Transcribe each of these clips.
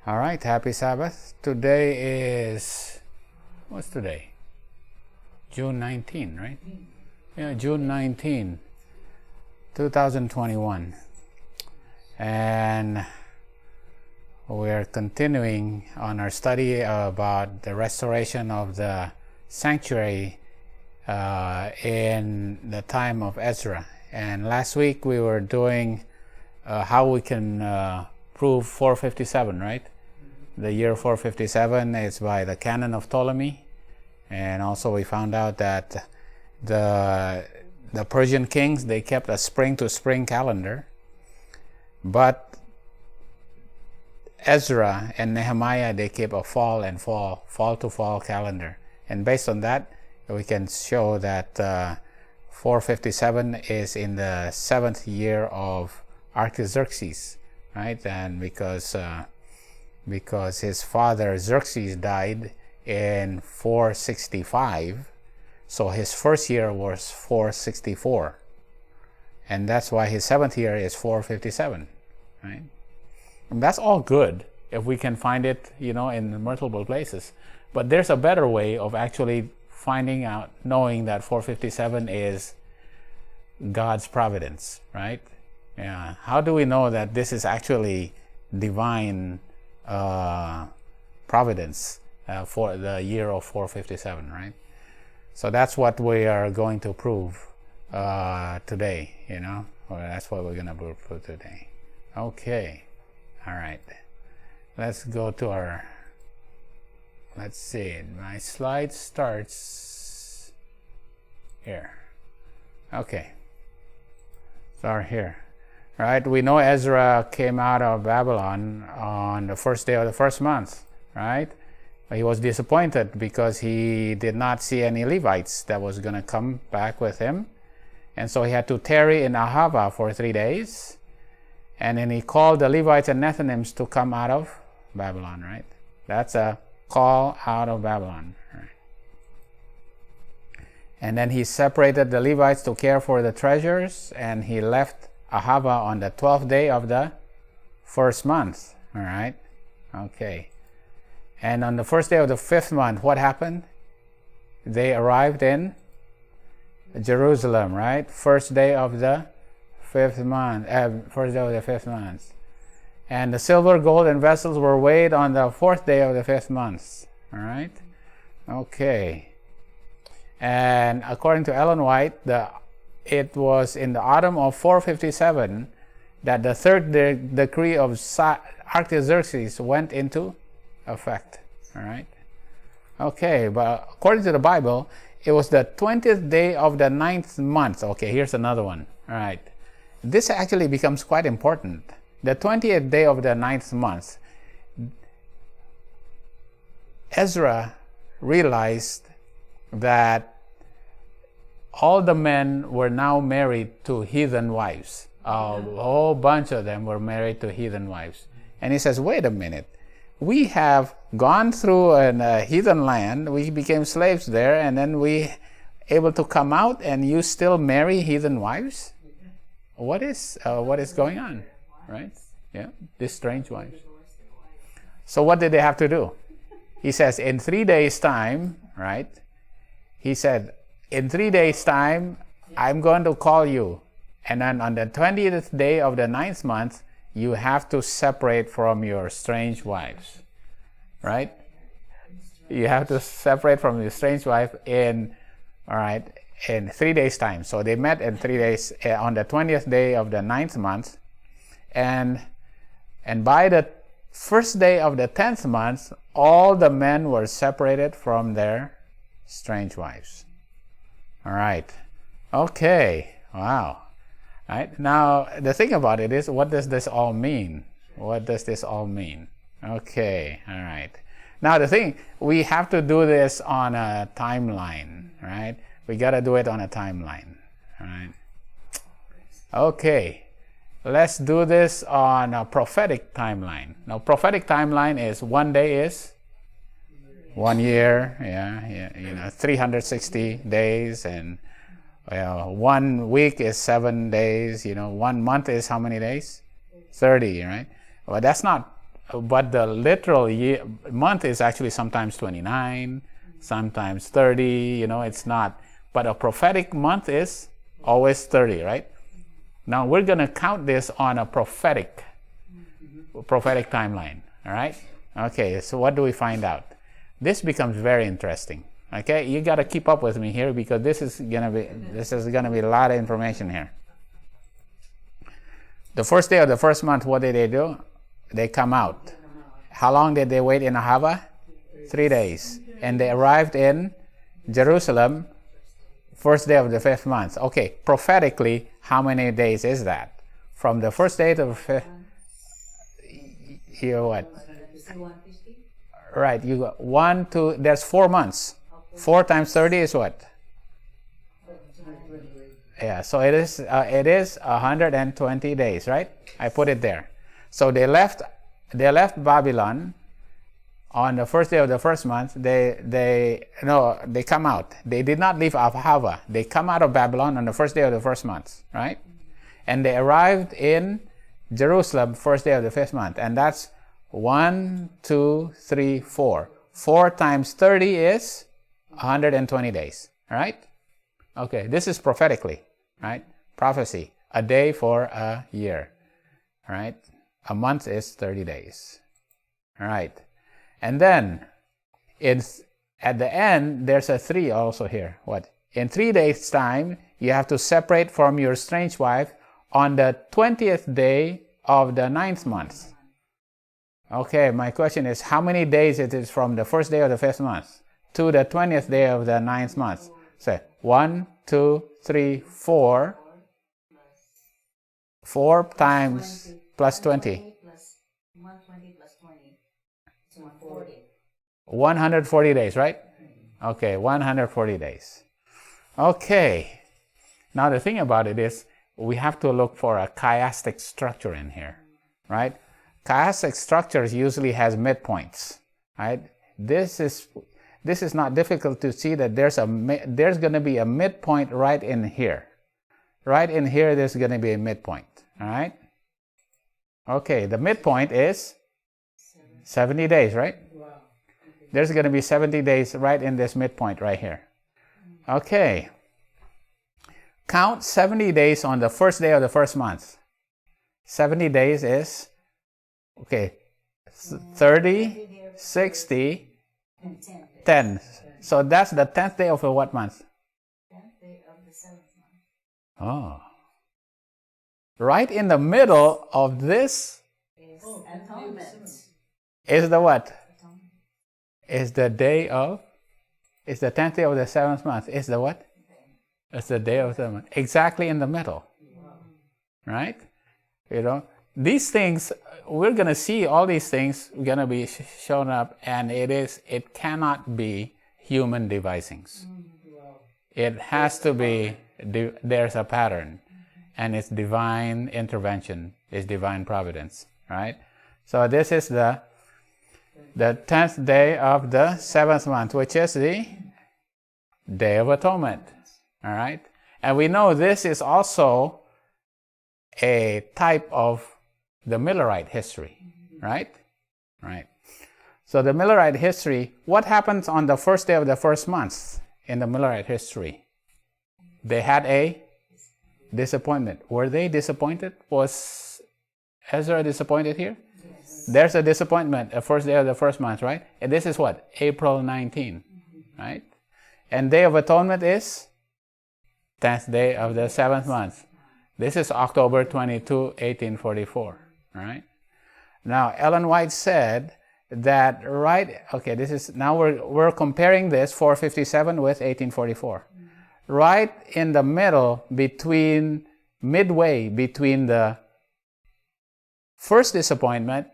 All right, happy Sabbath. Today is, what's today? June 19, right? Yeah, June 19, 2021. And we're continuing on our study about the restoration of the sanctuary in the time of Ezra. And last week we were doing how we can prove 457, right? The year 457 is by the canon of Ptolemy, and also we found out that the Persian kings, they kept a spring to spring calendar, but Ezra and Nehemiah, they keep a fall to fall calendar, and based on that we can show that 457 is in the 7th year of Artaxerxes, right? And because his father Xerxes died in 465, so his first year was 464, and that's why his 7th year is 457, right? And that's all good if we can find it, in multiple places. But there's a better way of actually finding out, knowing that 457 is God's providence, right? Yeah. How do we know that this is actually divine providence for the year of 457, right? So that's what we are going to prove today, Well, that's what we're going to prove today. Okay. All right. Let's go to let's see, my slide starts here. Okay. Start here. Right, we know Ezra came out of Babylon on the first day of the first month, right? He was disappointed because he did not see any Levites that was going to come back with him. And so he had to tarry in Ahava for 3 days. And then he called the Levites and Nethinims to come out of Babylon, right? That's a call out of Babylon, right? And then he separated the Levites to care for the treasures, and he left Ahava on the 12th day of the first month. All right. Okay. And on the first day of the 5th month, what happened? They arrived in Jerusalem, right? First day of the 5th month. First day of the 5th month. And the silver, gold, and vessels were weighed on the 4th day of the 5th month. All right. Okay. And according to Ellen White, it was in the autumn of 457 that the third decree of Artaxerxes went into effect. All right. Okay, but according to the Bible, it was the 20th day of the 9th month. Okay, here's another one. All right. This actually becomes quite important. The 20th day of the 9th month, Ezra realized that all the men were now married to heathen wives. A whole bunch of them were married to heathen wives. And he says, wait a minute. We have gone through a heathen land. We became slaves there, and then we able to come out, and you still marry heathen wives? What is going on? Right? Yeah, these strange wives. So what did they have to do? He says, in 3 days' time, right? He said, in 3 days' time, I'm going to call you. And then on the 20th day of the 9th month, you have to separate from your strange wives. Right? You have to separate from your strange wife in 3 days' time. So they met in 3 days on the 20th day of the 9th month. And by the first day of the 10th month, all the men were separated from their strange wives. All right. Okay. Wow. All right. Now, the thing about it is, what does this all mean? What does this all mean? Okay. All right. Now, the thing, we have to do this on a timeline, right? We got to do it on a timeline, all right? Okay. Let's do this on a prophetic timeline. Now, prophetic timeline is 1 day is 1 year, 360 days, and 1 week is 7 days, 1 month is how many days? 30, right? Well, that's not but the literal month is actually sometimes 29, sometimes 30, it's not. But a prophetic month is always 30, right? Now we're going to count this on a prophetic timeline, all right? Okay, so what do we find out? This becomes very interesting. Okay, you got to keep up with me here because this is gonna be a lot of information here. The first day of the first month, what did they do? They come out. How long did they wait in Ahava? 3 days. And they arrived in Jerusalem first day of the fifth month. Okay, prophetically, how many days is that? From the first day to the fifth. Here what? Right, you got 1, 2, there's 4 months. 4 times 30 is what? Yeah, so it is 120 days, right? I put it there. So they left Babylon on the first day of the first month. They come out. They did not leave Ahava. They come out of Babylon on the first day of the first month, right? And they arrived in Jerusalem first day of the fifth month, and that's 1, 2, 3, 4. 4 times 30 is 120 days, right? Okay, this is prophetically, right? Prophecy, a day for a year, right? A month is 30 days, right? And then at the end, there's a 3 also here. What? In 3 days' time, you have to separate from your strange wife on the 20th day of the 9th month. Okay, my question is, how many days it is from the first day of the fifth month to the 20th day of the 9th month? So 1, 2, 3, 4. 4 times plus 20. 120 plus 20. It's 140. 140 days, right? Okay, 140 days. Okay. Now the thing about it is, we have to look for a chiastic structure in here, right? Chiastic structures usually has midpoints, right? This is not difficult to see that there's going to be a midpoint right in here. Right in here, there's going to be a midpoint, all right? Okay, the midpoint is 70 days, right? There's going to be 70 days right in this midpoint right here. Okay. Count 70 days on the first day of the first month. 70 days is, okay, 30, 60, 10. So that's the 10th day of the what month? 10th day of the 7th month. Oh. Right in the middle of this Is atonement. is the what? Atonement. Is the day of, is the 10th day of the 7th month. Is the what? It's the day of the month. Exactly in the middle. Right? These things, we're going to see all these things going to be shown up, and it cannot be human devisings. It has to be, there's a pattern, and it's divine intervention, it's divine providence, right? So this is the 10th day of the 7th month, which is the Day of Atonement, all right? And we know this is also a type of the Millerite history, right? Right. So the Millerite history, what happens on the first day of the first month in the Millerite history? They had a disappointment. Were they disappointed? Was Ezra disappointed here? Yes. There's a disappointment, the first day of the first month, right? And this is what? April 19, right? And Day of Atonement is 10th day of the 7th month. This is October 22, 1844. Right? Now, Ellen White said that this is, now we're comparing this 457 with 1844. Right in the middle, midway between the first disappointment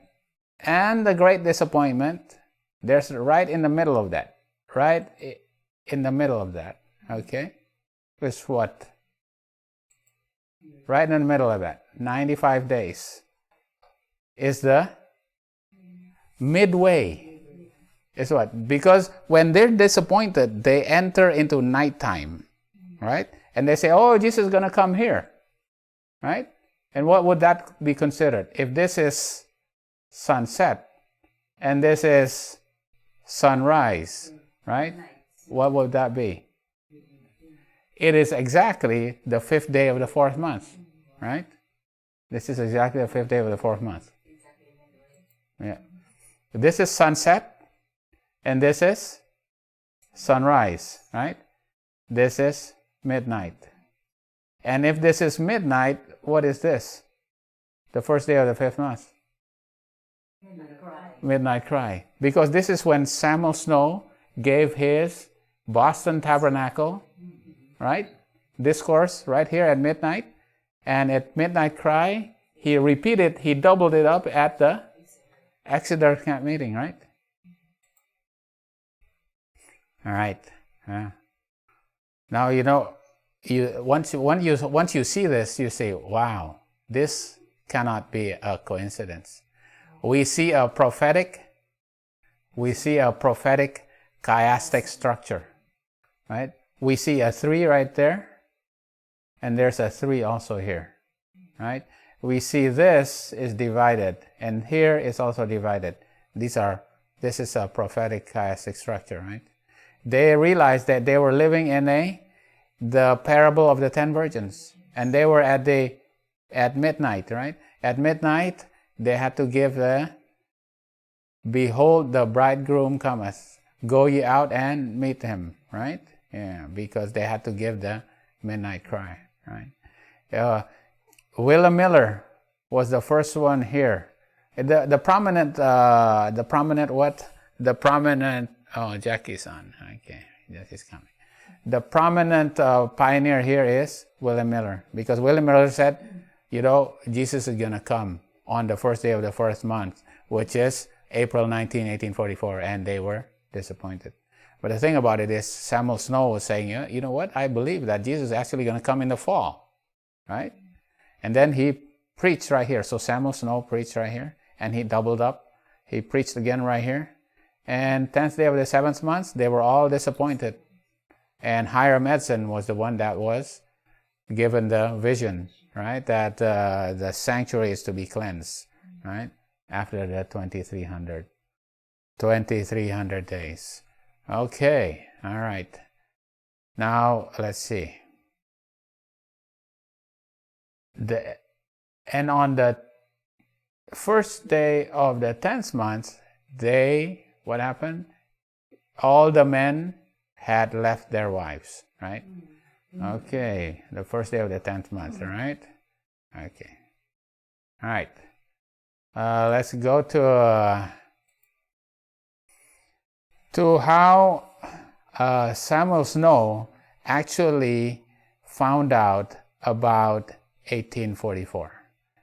and the great disappointment, there's right in the middle of that. Right in the middle of that. Okay? Is what? Right in the middle of that. 95 days. Is the midway. Is what? Because when they're disappointed, they enter into nighttime, right? And they say, oh, Jesus is going to come here, right? And what would that be considered? If this is sunset, and this is sunrise, right? What would that be? It is exactly the 5th day of the 4th month, right? This is exactly the 5th day of the 4th month. Yeah. This is sunset, and this is sunrise, right? This is midnight. And if this is midnight, what is this? The first day of the 5th month. Midnight cry. Because this is when Samuel Snow gave his Boston Tabernacle, right? Discourse right here at midnight. And at midnight cry, he repeated, he doubled it up at the Exeter camp meeting, right? All right. Now, once you see this, you say, wow, this cannot be a coincidence. We see a prophetic chiastic structure, right? We see a 3 right there, and there's a 3 also here, right? We see this is divided, and here is also divided. This is a prophetic chiastic structure, right? They realized that they were living in the parable of the 10 virgins, and they were at midnight, right? At midnight, they had to give behold, the bridegroom cometh, go ye out and meet him, right? Yeah, because they had to give the midnight cry, right? William Miller was the first one here. The prominent, oh, Jackie's on. Okay, Jackie's coming. The prominent pioneer here is William Miller, because William Miller said, Jesus is going to come on the first day of the first month, which is April 19, 1844, and they were disappointed. But the thing about it is, Samuel Snow was saying, you know what, I believe that Jesus is actually going to come in the fall, right? And then he preached right here. So Samuel Snow preached right here, and he doubled up. He preached again right here. And 10th day of the 7th month, they were all disappointed. And Hiram Edson was the one that was given the vision, right? That the sanctuary is to be cleansed, right? After the 2300 days. Okay, all right. Now, let's see. And on the first day of the 10th month, what happened? All the men had left their wives, right? Okay, the first day of the 10th month, right? Okay. All right. Let's go to how Samuel Snow actually found out about 1844,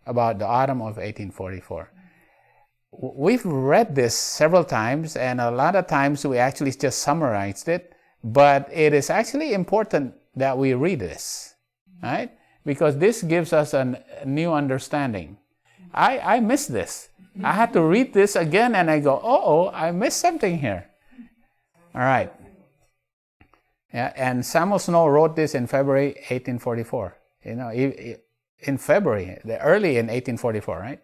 about the autumn of 1844. We've read this several times, and a lot of times we actually just summarized it, but it is actually important that we read this, right? Because this gives us a new understanding. I missed this. I had to read this again, and I go, oh, I missed something here. All right. Yeah, and Samuel Snow wrote this in February 1844. In February, early in 1844, right?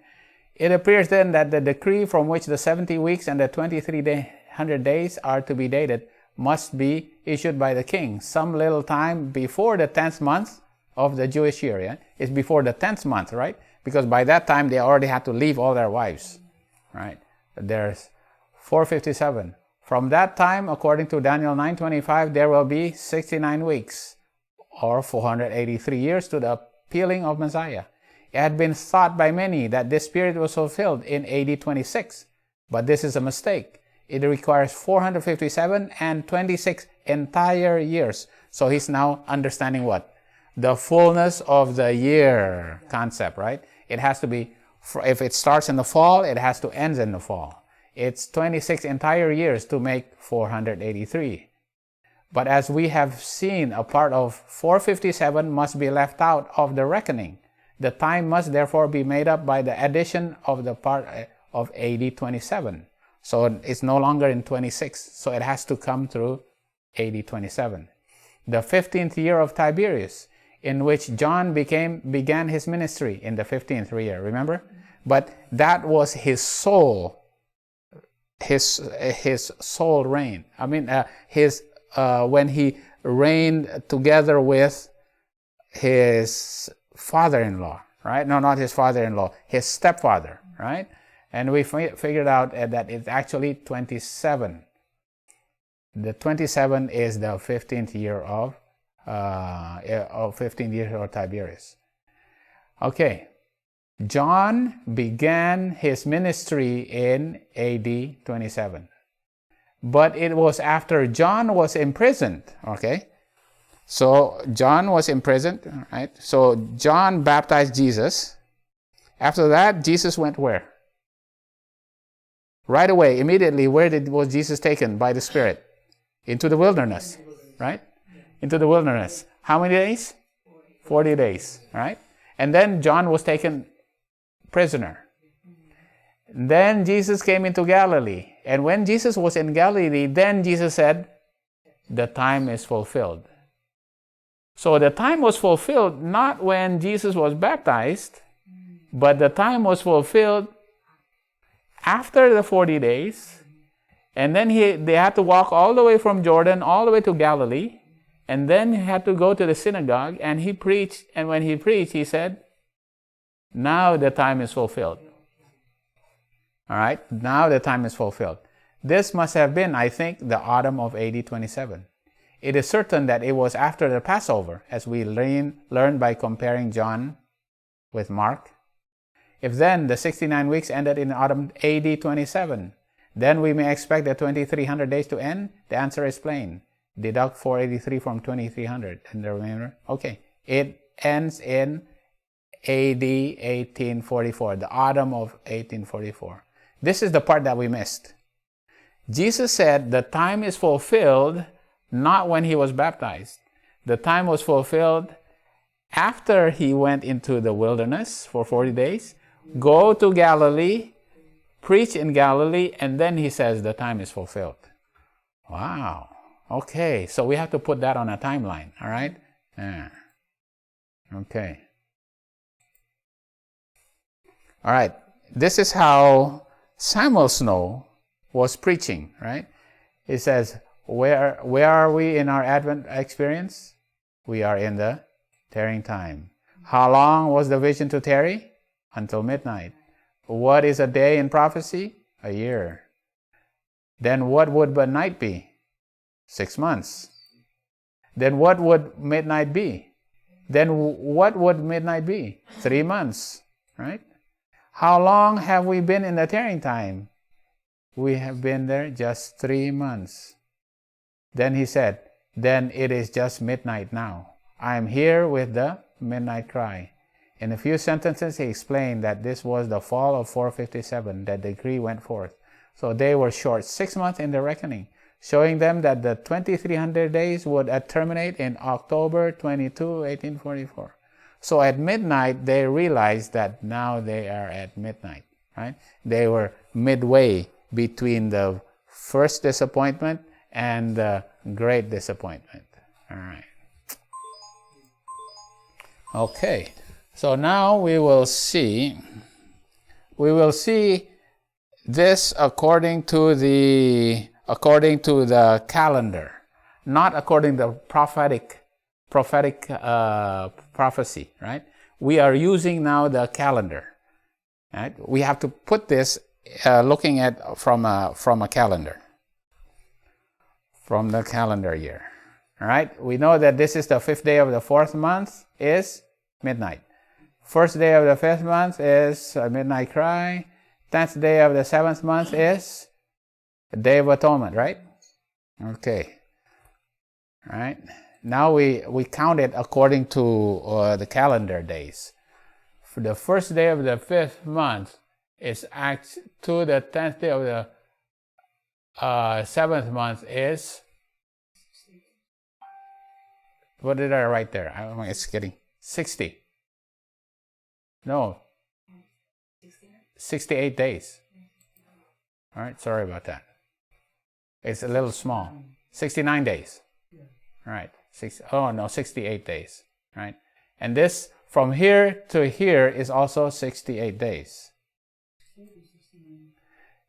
It appears then that the decree from which the 70 weeks and the 2300 days are to be dated must be issued by the king some little time before the 10th month of the Jewish year. Yeah? It's before the 10th month, right? Because by that time they already had to leave all their wives, right? There's 457. From that time, according to Daniel 9:25, there will be 69 weeks, or 483 years to the appealing of Messiah. It had been thought by many that this period was fulfilled in AD 26, but this is a mistake. It requires 457 and 26 entire years. So he's now understanding what? The fullness of the year concept, right? It has to be, if it starts in the fall, it has to end in the fall. It's 26 entire years to make 483. But as we have seen, a part of 457 must be left out of the reckoning. The time must therefore be made up by the addition of the part of AD 27. So it's no longer in 26. So it has to come through AD 27. The 15th year of Tiberius, in which John began his ministry in the 15th year. Remember? But that was his soul, his soul reign. I mean, when he reigned together with his father-in-law, right? No, not his father-in-law, his stepfather, right? And we figured out that it's actually 27. The 27 is the 15th year of 15th year of Tiberius. Okay, John began his ministry in AD 27, but it was after John was imprisoned. Okay, so John was imprisoned, right? So John baptized Jesus. After that, Jesus went where? Right away, immediately, where was Jesus taken by the Spirit? Into the wilderness, right? Into the wilderness. How many days? 40 days, right? And then John was taken prisoner. Then Jesus came into Galilee. And when Jesus was in Galilee, then Jesus said, the time is fulfilled. So the time was fulfilled not when Jesus was baptized, but the time was fulfilled after the 40 days. And then they had to walk all the way from Jordan all the way to Galilee. And then he had to go to the synagogue and he preached. And when he preached, he said, now the time is fulfilled. All right, now the time is fulfilled. This must have been, I think, the autumn of AD 27. It is certain that it was after the Passover, as we learned by comparing John with Mark. If then the 69 weeks ended in autumn AD 27, then we may expect the 2300 days to end. The answer is plain. Deduct 483 from 2300 and the remainder. Okay, it ends in AD 1844, the autumn of 1844. This is the part that we missed. Jesus said the time is fulfilled not when he was baptized. The time was fulfilled after he went into the wilderness for 40 days, go to Galilee, preach in Galilee, and then he says the time is fulfilled. Wow. Okay, so we have to put that on a timeline, all right? Yeah. Okay. All right, this is how Samuel Snow was preaching, right? It says, where are we in our Advent experience? We are in the tarrying time. How long was the vision to tarry? Until midnight. What is a day in prophecy? A year. Then what would the night be? 6 months. Then what would midnight be? Then what would midnight be? 3 months, right? How long have we been in the tarrying time? We have been there just 3 months. Then he said, then it is just midnight now. I am here with the midnight cry. In a few sentences, he explained that this was the fall of 457, that the decree went forth. So they were short 6 months in the reckoning, showing them that the 2300 days would terminate in October 22, 1844. So at midnight, they realized that now they are at midnight, right? They were midway between the first disappointment and the great disappointment. All right. Okay. So now we will see this according to the calendar, not according to prophetic prophecy, right? We are using now the calendar, right? We have to put this looking at from a calendar, from the calendar year. All right. We know that this is the 5th day of the 4th month is midnight. 1st day of the 5th month is a midnight cry. 10th day of the 7th month is the Day of Atonement, right? Okay. All right. Now we count it according to the calendar days. For the 1st day of the 5th month is to the 10th day of the 7th month is, what did I write there? It's getting 60. No, 68 days. All right, sorry about that. It's a little small. 69 days. All right, 68 days. Right, and this from here to here is also 68 days.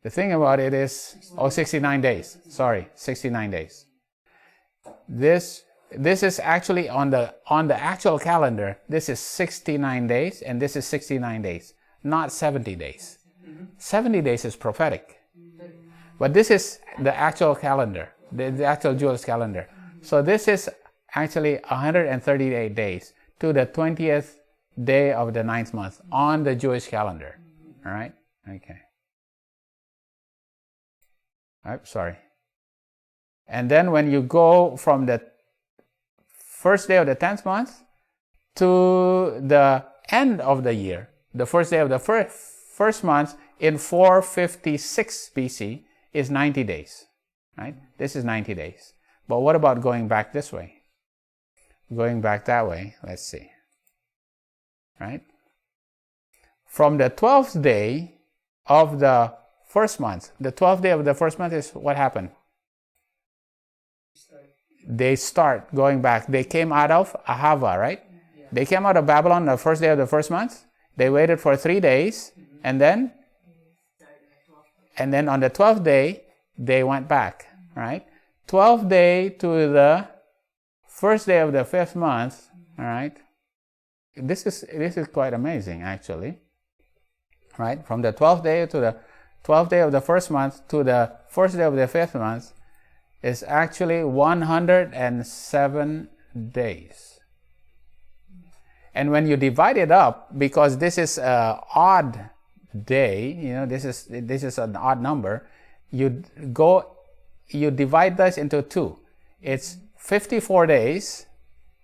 The thing about it is, 69 days. Sorry, 69 days. This is actually on the actual calendar. This is 69 days, and this is 69 days, not 70 days. 70 days is prophetic, but this is the actual calendar, the actual Jewish calendar. So this is actually 138 days to the 20th day of the 9th month on the Jewish calendar. All right? Okay. Sorry. And then when you go from the first day of the 10th month to the end of the year, the first day of the first month in 456 BC is 90 days. Right? This is 90 days. But what about going back this way? Going back that way, let's see. Right? From the 12th day of the first month, the 12th day of the first month is what happened? They start going back. They came out of Ahava, right? Yeah. They came out of Babylon the first day of the first month. They waited for 3 days, and then on the 12th day, they went back, right? 12th day to the first day of the 5th month, all right? This is quite amazing, actually, right? From the 12th day to the 12th day of the first month to the first day of the 5th month is actually 107 days. And when you divide it up, because this is an odd day, this is an odd number, you divide this into two. It's 54 days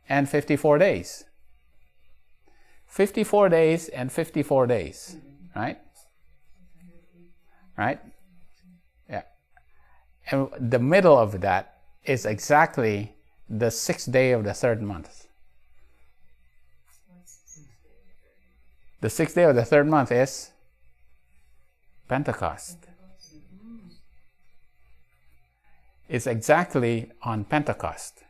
and 54 days. 54 days and 54 days, right? Right? Yeah. And the middle of that is exactly the 6th day of the 3rd month. The 6th day of the 3rd month is Pentecost. It's exactly on Pentecost.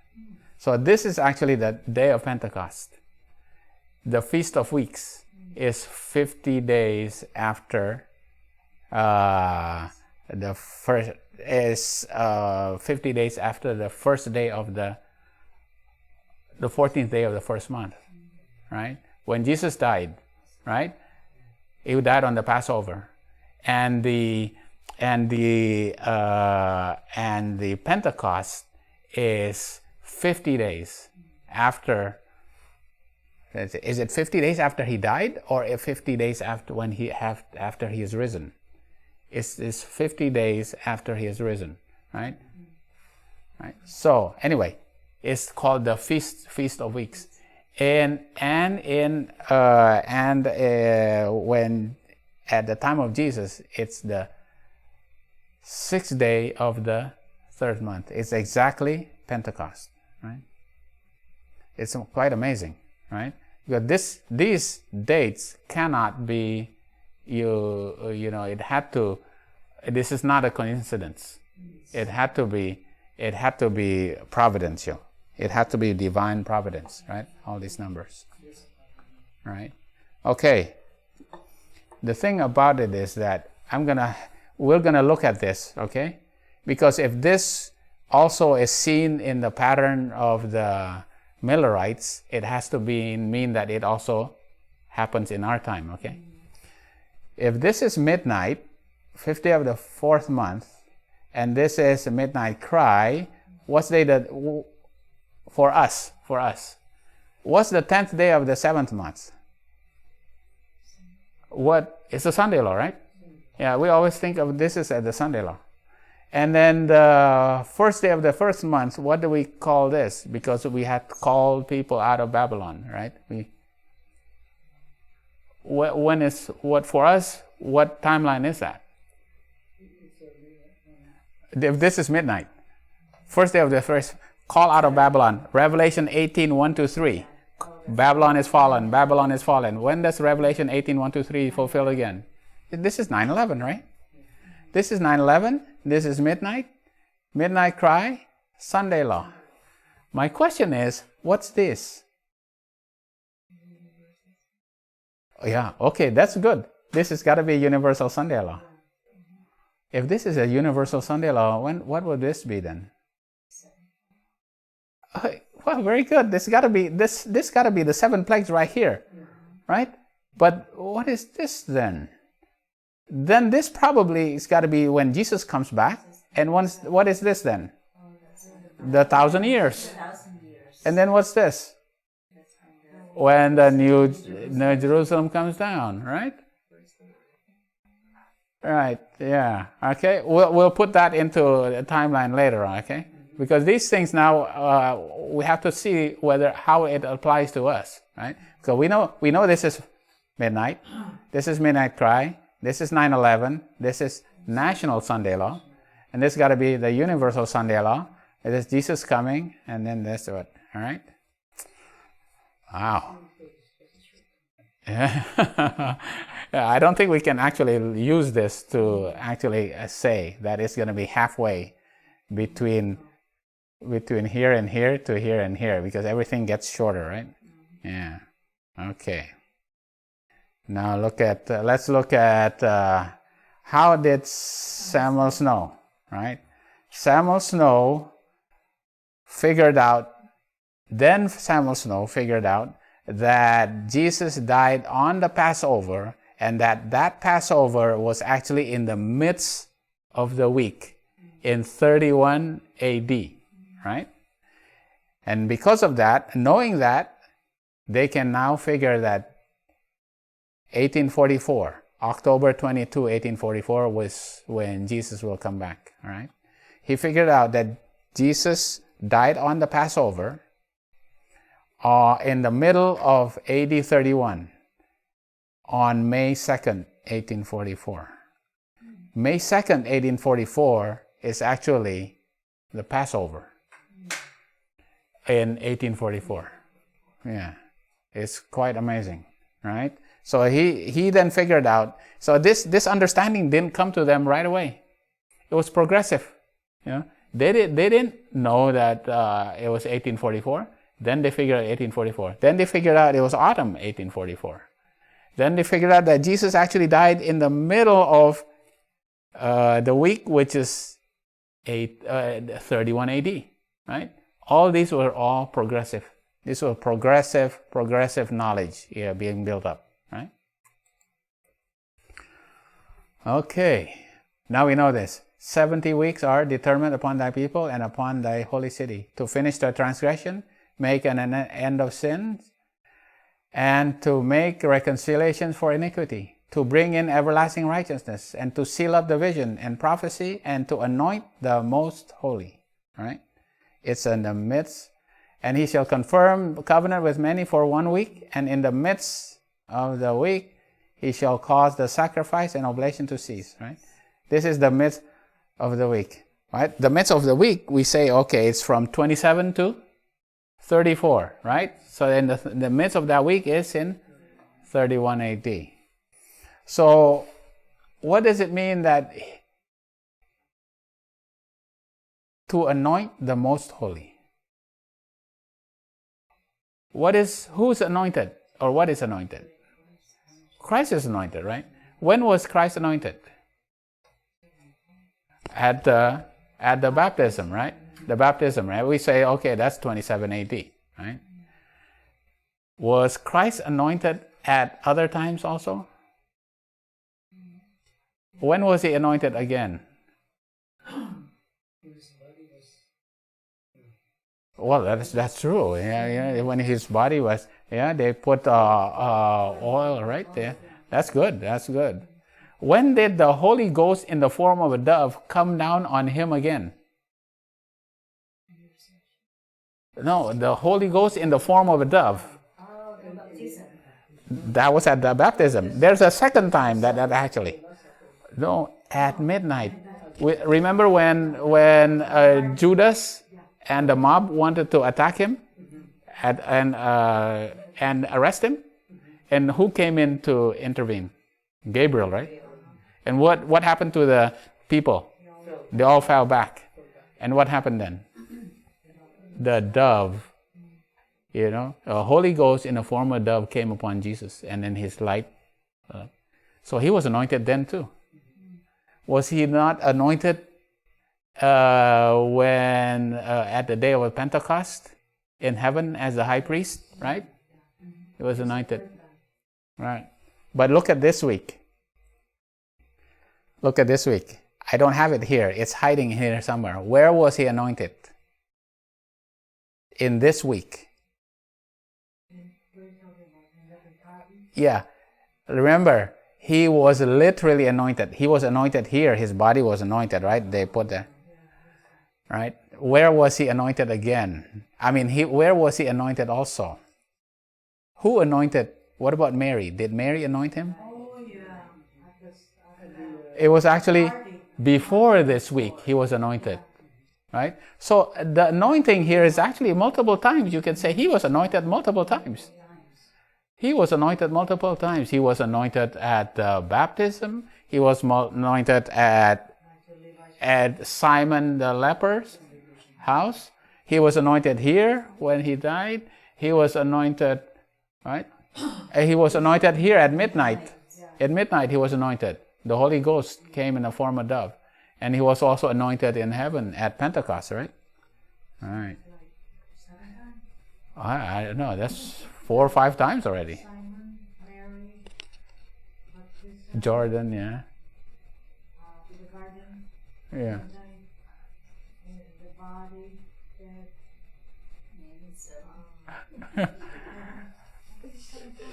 So this is actually the day of Pentecost. The Feast of Weeks is 50 days after the first 50 days after the first day of the 14th day of the first month, right? When Jesus died, right? He died on the Passover, and the Pentecost is 50 days after. Is it 50 days after he died, or 50 days after after he is risen? It's 50 days after he is risen, right? Right. So anyway, it's called the Feast of Weeks, when at the time of Jesus, it's the 6th day of the 3rd month. It's exactly Pentecost, right? It's quite amazing, right? Because these dates cannot be, it had to. This is not a coincidence. It had to be providential. It had to be divine providence, right? All these numbers, right? Okay. The thing about it is that we're gonna look at this, okay? Because if this also is seen in the pattern of the Millerites, it has to mean that it also happens in our time, okay? If this is midnight, 50 of the 4th month, and this is a midnight cry, what's day that for us? What's the 10th day of the 7th month? It's a Sunday law, right? Yeah, we always think of this as the Sunday law. And then the first day of the first month, what do we call this? Because we had called people out of Babylon, right? For us, what timeline is that? If this is midnight, first day of the first, call out of Babylon. Revelation 18, 1-3. Babylon is fallen. Babylon is fallen. When does Revelation 18, 1-3 fulfill again? This is 9/11, right? This is 9/11. This is midnight. Midnight cry. Sunday law. My question is, what's this? Yeah, okay, that's good. This has got to be universal Sunday law. If this is a universal Sunday law, what would this be then? Well, very good. This got to be the 7 plagues right here, right? But what is this then? Then this probably has got to be when Jesus comes back. And what is this then? The 1,000 years. And then what's this? When the new Jerusalem comes down, right? Right. Yeah. Okay. We'll put that into a timeline later on. Okay. Because these things now we have to see how it applies to us, right? So we know this is midnight. This is midnight cry. This is 9/11. This is national Sunday law, and this got to be the universal Sunday law. It is Jesus coming, and then this what? All right. Wow. Yeah. I don't think we can actually use this to actually say that it's going to be halfway between here and here to here and here, because everything gets shorter, right? Yeah. Okay. Now let's look at how did Samuel know, right? Samuel Snow figured out that Jesus died on the Passover, and that Passover was actually in the midst of the week in 31 AD, right? And because of that, knowing that, they can now figure that 1844, October 22, 1844 was when Jesus will come back, all right? He figured out that Jesus died on the Passover in the middle of AD 31 on May 2nd, 1844. May 2nd, 1844 is actually the Passover in 1844. Yeah, it's quite amazing, right? So he then figured out, so this understanding didn't come to them right away. It was progressive. You know? They didn't know that it was 1844. Then they figured out 1844. Then they figured out it was autumn 1844. Then they figured out that Jesus actually died in the middle of the week, which is 31 AD, right? All these were all progressive. This was progressive knowledge being built up, right? Okay, now we know this. 70 weeks are determined upon thy people and upon thy holy city to finish their transgression, make an end of sins, and to make reconciliations for iniquity, to bring in everlasting righteousness, and to seal up the vision and prophecy, and to anoint the most holy. Right? It's in the midst. And he shall confirm covenant with many for 1 week, and in the midst of the week he shall cause the sacrifice and oblation to cease. Right? This is the midst of the week. Right? The midst of the week, we say, okay, it's from 27 to 34, right? So in the midst of that week is in 31 AD. So what does it mean that to anoint the most holy? Who's anointed, or what is anointed? Christ is anointed, right? When was Christ anointed? At the baptism, right? The baptism, right? We say, okay, that's 27 AD, right? Was Christ anointed at other times also? When was he anointed again? Well, that's true. Yeah. When his body was, they put oil right there. That's good. When did the Holy Ghost in the form of a dove come down on him again? No, the Holy Ghost in the form of a dove. Oh, the baptism. That was at the baptism. There's a second time that actually. No, at midnight. Remember when Judas and the mob wanted to attack him and arrest him? And who came in to intervene? Gabriel, right? And what happened to the people? They all fell back. And what happened then? The dove, a Holy Ghost in the form of a dove came upon Jesus, and then his light. So he was anointed then too. Was he not anointed when at the day of Pentecost in heaven as the high priest, right? He was anointed, right? But look at this week. Look at this week. I don't have it here. It's hiding here somewhere. Where was he anointed? In this week. Yeah. Remember, he was literally anointed. He was anointed here. His body was anointed, right? They put there. Right? Where was he anointed again? I mean, where was he anointed also? Who anointed? What about Mary? Did Mary anoint him? Oh, yeah. It was actually before this week he was anointed. Right? So the anointing here is actually multiple times. You can say he was anointed multiple times. He was anointed multiple times. He was anointed at baptism. He was anointed at Simon the leper's house. He was anointed here when he died. He was anointed, right? He was anointed here at midnight. At midnight he was anointed. The Holy Ghost came in the form of a dove. And he was also anointed in heaven at Pentecost, right? All right. I don't know. That's 4 or 5 times already. Simon, Mary, Jordan, yeah. the garden, Yeah. the body,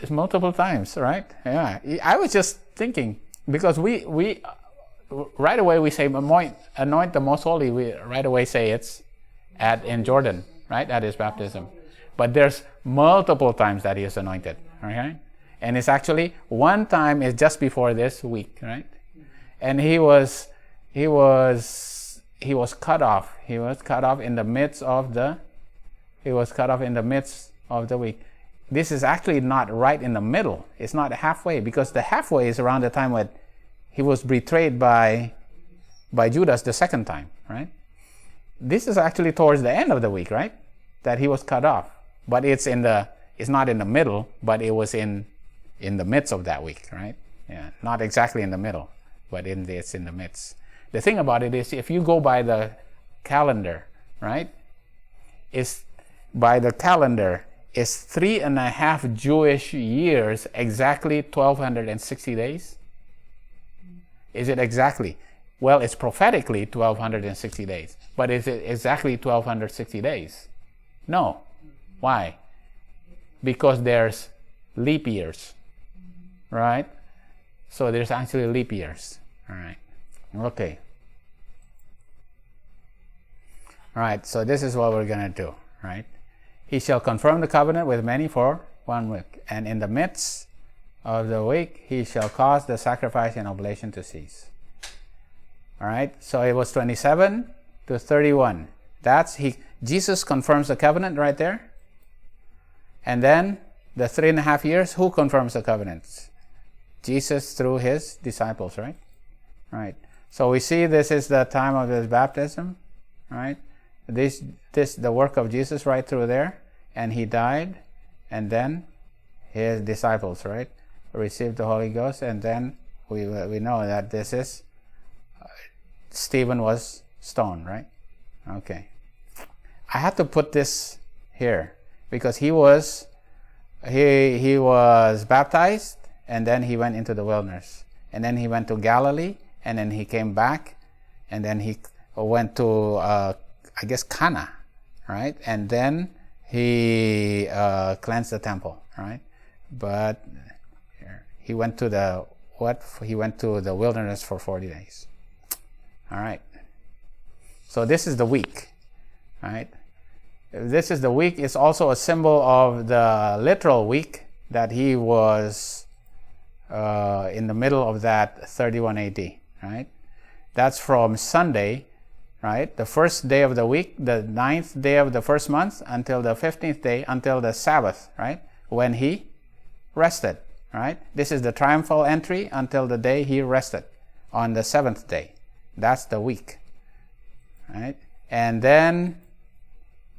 It's multiple times, right? Yeah. I was just thinking, because we right away we say anoint the most holy. We right away say it's in Jordan, right? At his baptism. But there's multiple times that he is anointed, okay? And it's actually one time is just before this week, right? And he was cut off. He was cut off in the midst of the week. This is actually not right in the middle. It's not halfway, because the halfway is around the time when he was betrayed by Judas the second time, right? This is actually towards the end of the week, right? That he was cut off. But it's not in the middle, but it was in the midst of that week, right? Yeah, not exactly in the middle, but it's in the midst. The thing about it is, if you go by the calendar, right? It's 3.5 Jewish years, exactly 1260 days. Is it exactly? Well, it's prophetically 1260 days, but is it exactly 1260 days? No. Why? Because there's leap years, right? So there's actually leap years. All right. Okay. All right. So this is what we're gonna do, right? He shall confirm the covenant with many for 1 week, and in the midst of the week he shall cause the sacrifice and oblation to cease. All right. So it was 27 to 31. Jesus confirms the covenant right there. And then the 3.5 years, who confirms the covenants? Jesus through his disciples, right? Right. So we see this is the time of his baptism, right? This the work of Jesus right through there, and he died, and then his disciples, right, received the Holy Ghost, and then we know that this is Stephen was stoned, right? Okay. I had to put this here because he was baptized, and then he went into the wilderness, and then he went to Galilee, and then he came back, and then he went to I guess Cana, right? And then he cleansed the temple, right? But he went to the wilderness for 40 days. All right. So this is the week, right? This is the week. It's also a symbol of the literal week that he was in the middle of that 31 AD, right? That's from Sunday, right? The first day of the week, the 9th day of the first month, until the 15th day, until the Sabbath, right? When he rested, right? This is the triumphal entry until the day he rested on the 7th day. That's the week, right? And then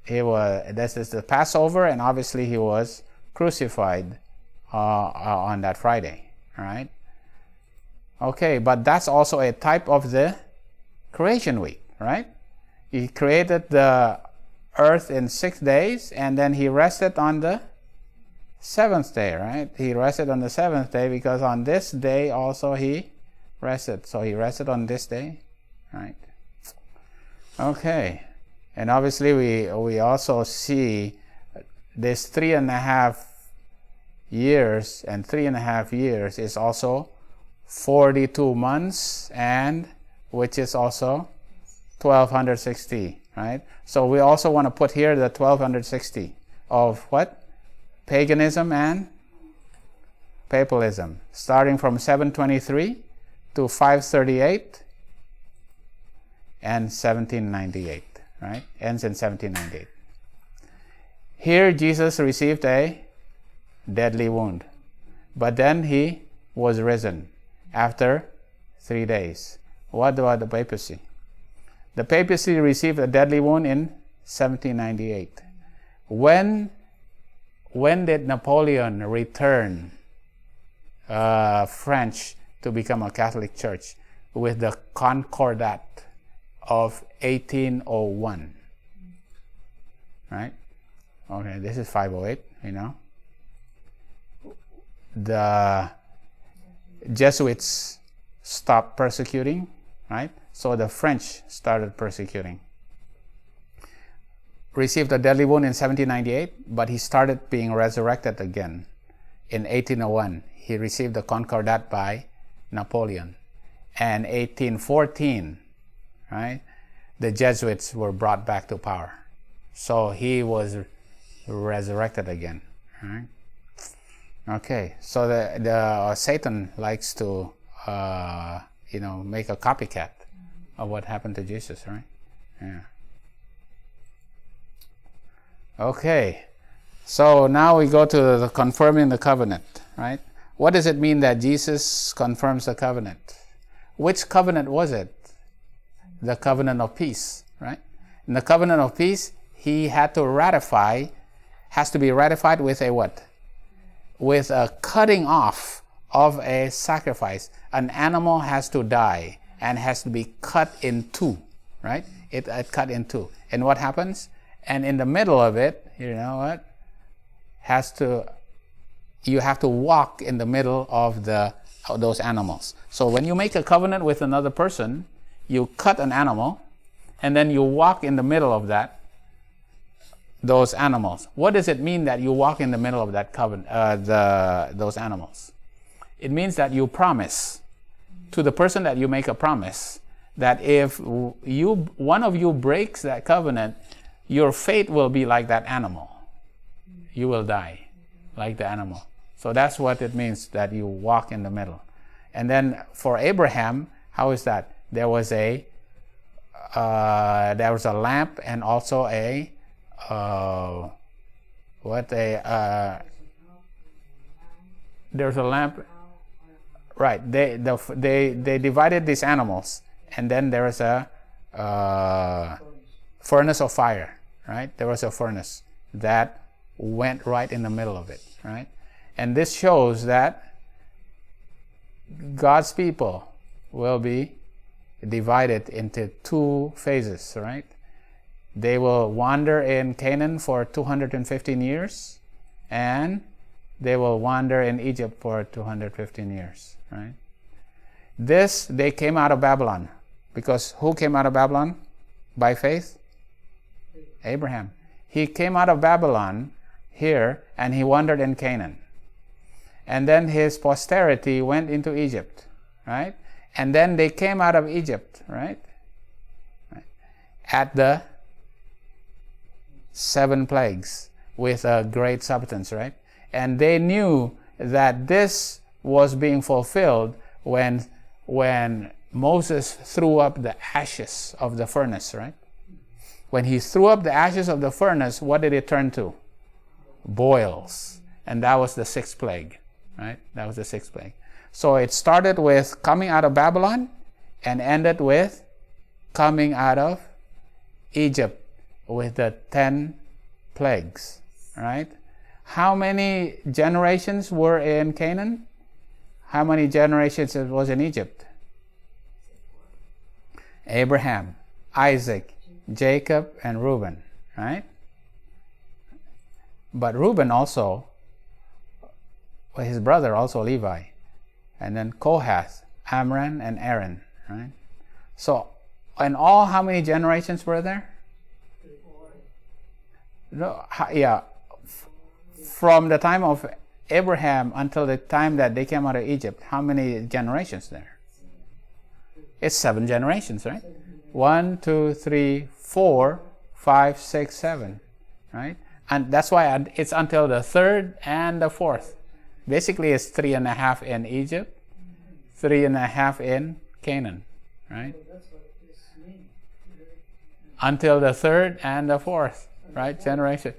this is the Passover, and obviously he was crucified on that Friday, right? Okay, but that's also a type of the creation week, right? He created the earth in 6 days, and then he rested on the 7th day, right? He rested on the 7th day because on this day also he rested. So he rested on this day, right? Okay, and obviously we also see this 3.5 years, and 3.5 years is also 42 months, and which is also 1260, right? So we also want to put here the 1260 of what? Paganism and papalism, starting from 723 to 538 and 1798, right? Ends in 1798. Here Jesus received a deadly wound, but then he was risen after 3 days. What about the papacy? The papacy received a deadly wound in 1798. When did Napoleon return French to become a Catholic Church? With the Concordat of 1801, right? Okay, this is 508, you know. The Jesuits stopped persecuting, right? So the French started persecuting. Received a deadly wound in 1798, but he started being resurrected again in 1801. He received the Concordat by Napoleon. And 1814, right? The Jesuits were brought back to power. So he was resurrected again, right? Okay, so the Satan likes to make a copycat of what happened to Jesus, right? Yeah. Okay, so now we go to the confirming the covenant, right? What does it mean that Jesus confirms the covenant? Which covenant was it? The covenant of peace, right? In the covenant of peace, he had to ratify, has to be ratified with a what? With a cutting off of a sacrifice. An animal has to die and has to be cut in two, right? It cut in two. And what happens? And in the middle of it, you know what? You have to walk in the middle of those animals. So when you make a covenant with another person, you cut an animal, and then you walk in the middle of those animals. What does it mean that you walk in the middle of that covenant, those animals? It means that you promise to the person that you make a promise that if one of you breaks that covenant, your fate will be like that animal. You will die like the animal. So that's what it means that you walk in the middle. And then for Abraham, how is that? There was a lamp and also there's a lamp. Right. They divided these animals, and then there was a furnace of fire. Right. There was a furnace that went right in the middle of it. Right. And this shows that God's people will be divided into two phases, right? They will wander in Canaan for 215 years, and they will wander in Egypt for 215 years, right? They came out of Babylon, because who came out of Babylon by faith? Abraham. He came out of Babylon here, and he wandered in Canaan. And then his posterity went into Egypt, right? And then they came out of Egypt, right? At the 7 plagues with a great substance, right? And they knew that this was being fulfilled when Moses threw up the ashes of the furnace, right? When he threw up the ashes of the furnace, what did it turn to? Boils. And that was the 6th plague, right? That was the 6th plague. So it started with coming out of Babylon and ended with coming out of Egypt with the 10 plagues, right? How many generations were in Canaan? how many generations it was in Egypt? Abraham, Isaac, Jacob, and Reuben, right? But Reuben also, his brother also Levi, and then Kohath, Amram, and Aaron, right? So, in all, how many generations were there? No, from the time of Abraham until the time that they came out of Egypt, how many generations there? It's 7 generations, right? 1, 2, 3, 4, 5, 6, 7, right? And that's why it's until the 3rd and the 4th. Basically, it's 3.5 in Egypt, 3.5 in Canaan, right? Until the 3rd and the 4th, right? Generation.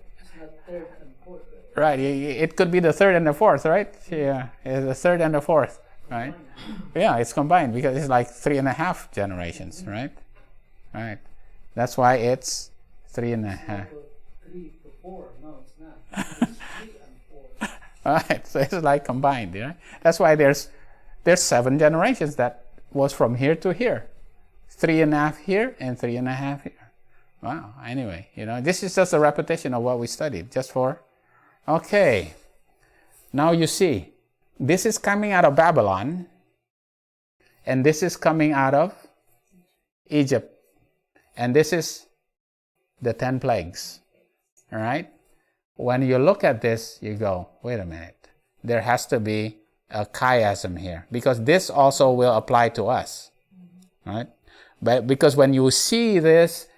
Right, it could be the 3rd and the 4th, right? Yeah, it's the 3rd and the 4th, right? Yeah, it's combined because it's like 3.5 generations, right? Right. That's why it's 3.5. 3 to 4. No, it's not. It's 3 and 4. Right, so it's like combined, right? That's why there's 7 generations that was from here to here. 3.5 here and 3.5 here. Wow, anyway, this is just a repetition of what we studied, just for, okay. Now you see, this is coming out of Babylon, and this is coming out of Egypt. And this is the 10 plagues, all right? When you look at this, you go, wait a minute. There has to be a chiasm here, because this also will apply to us, right? But because when you see this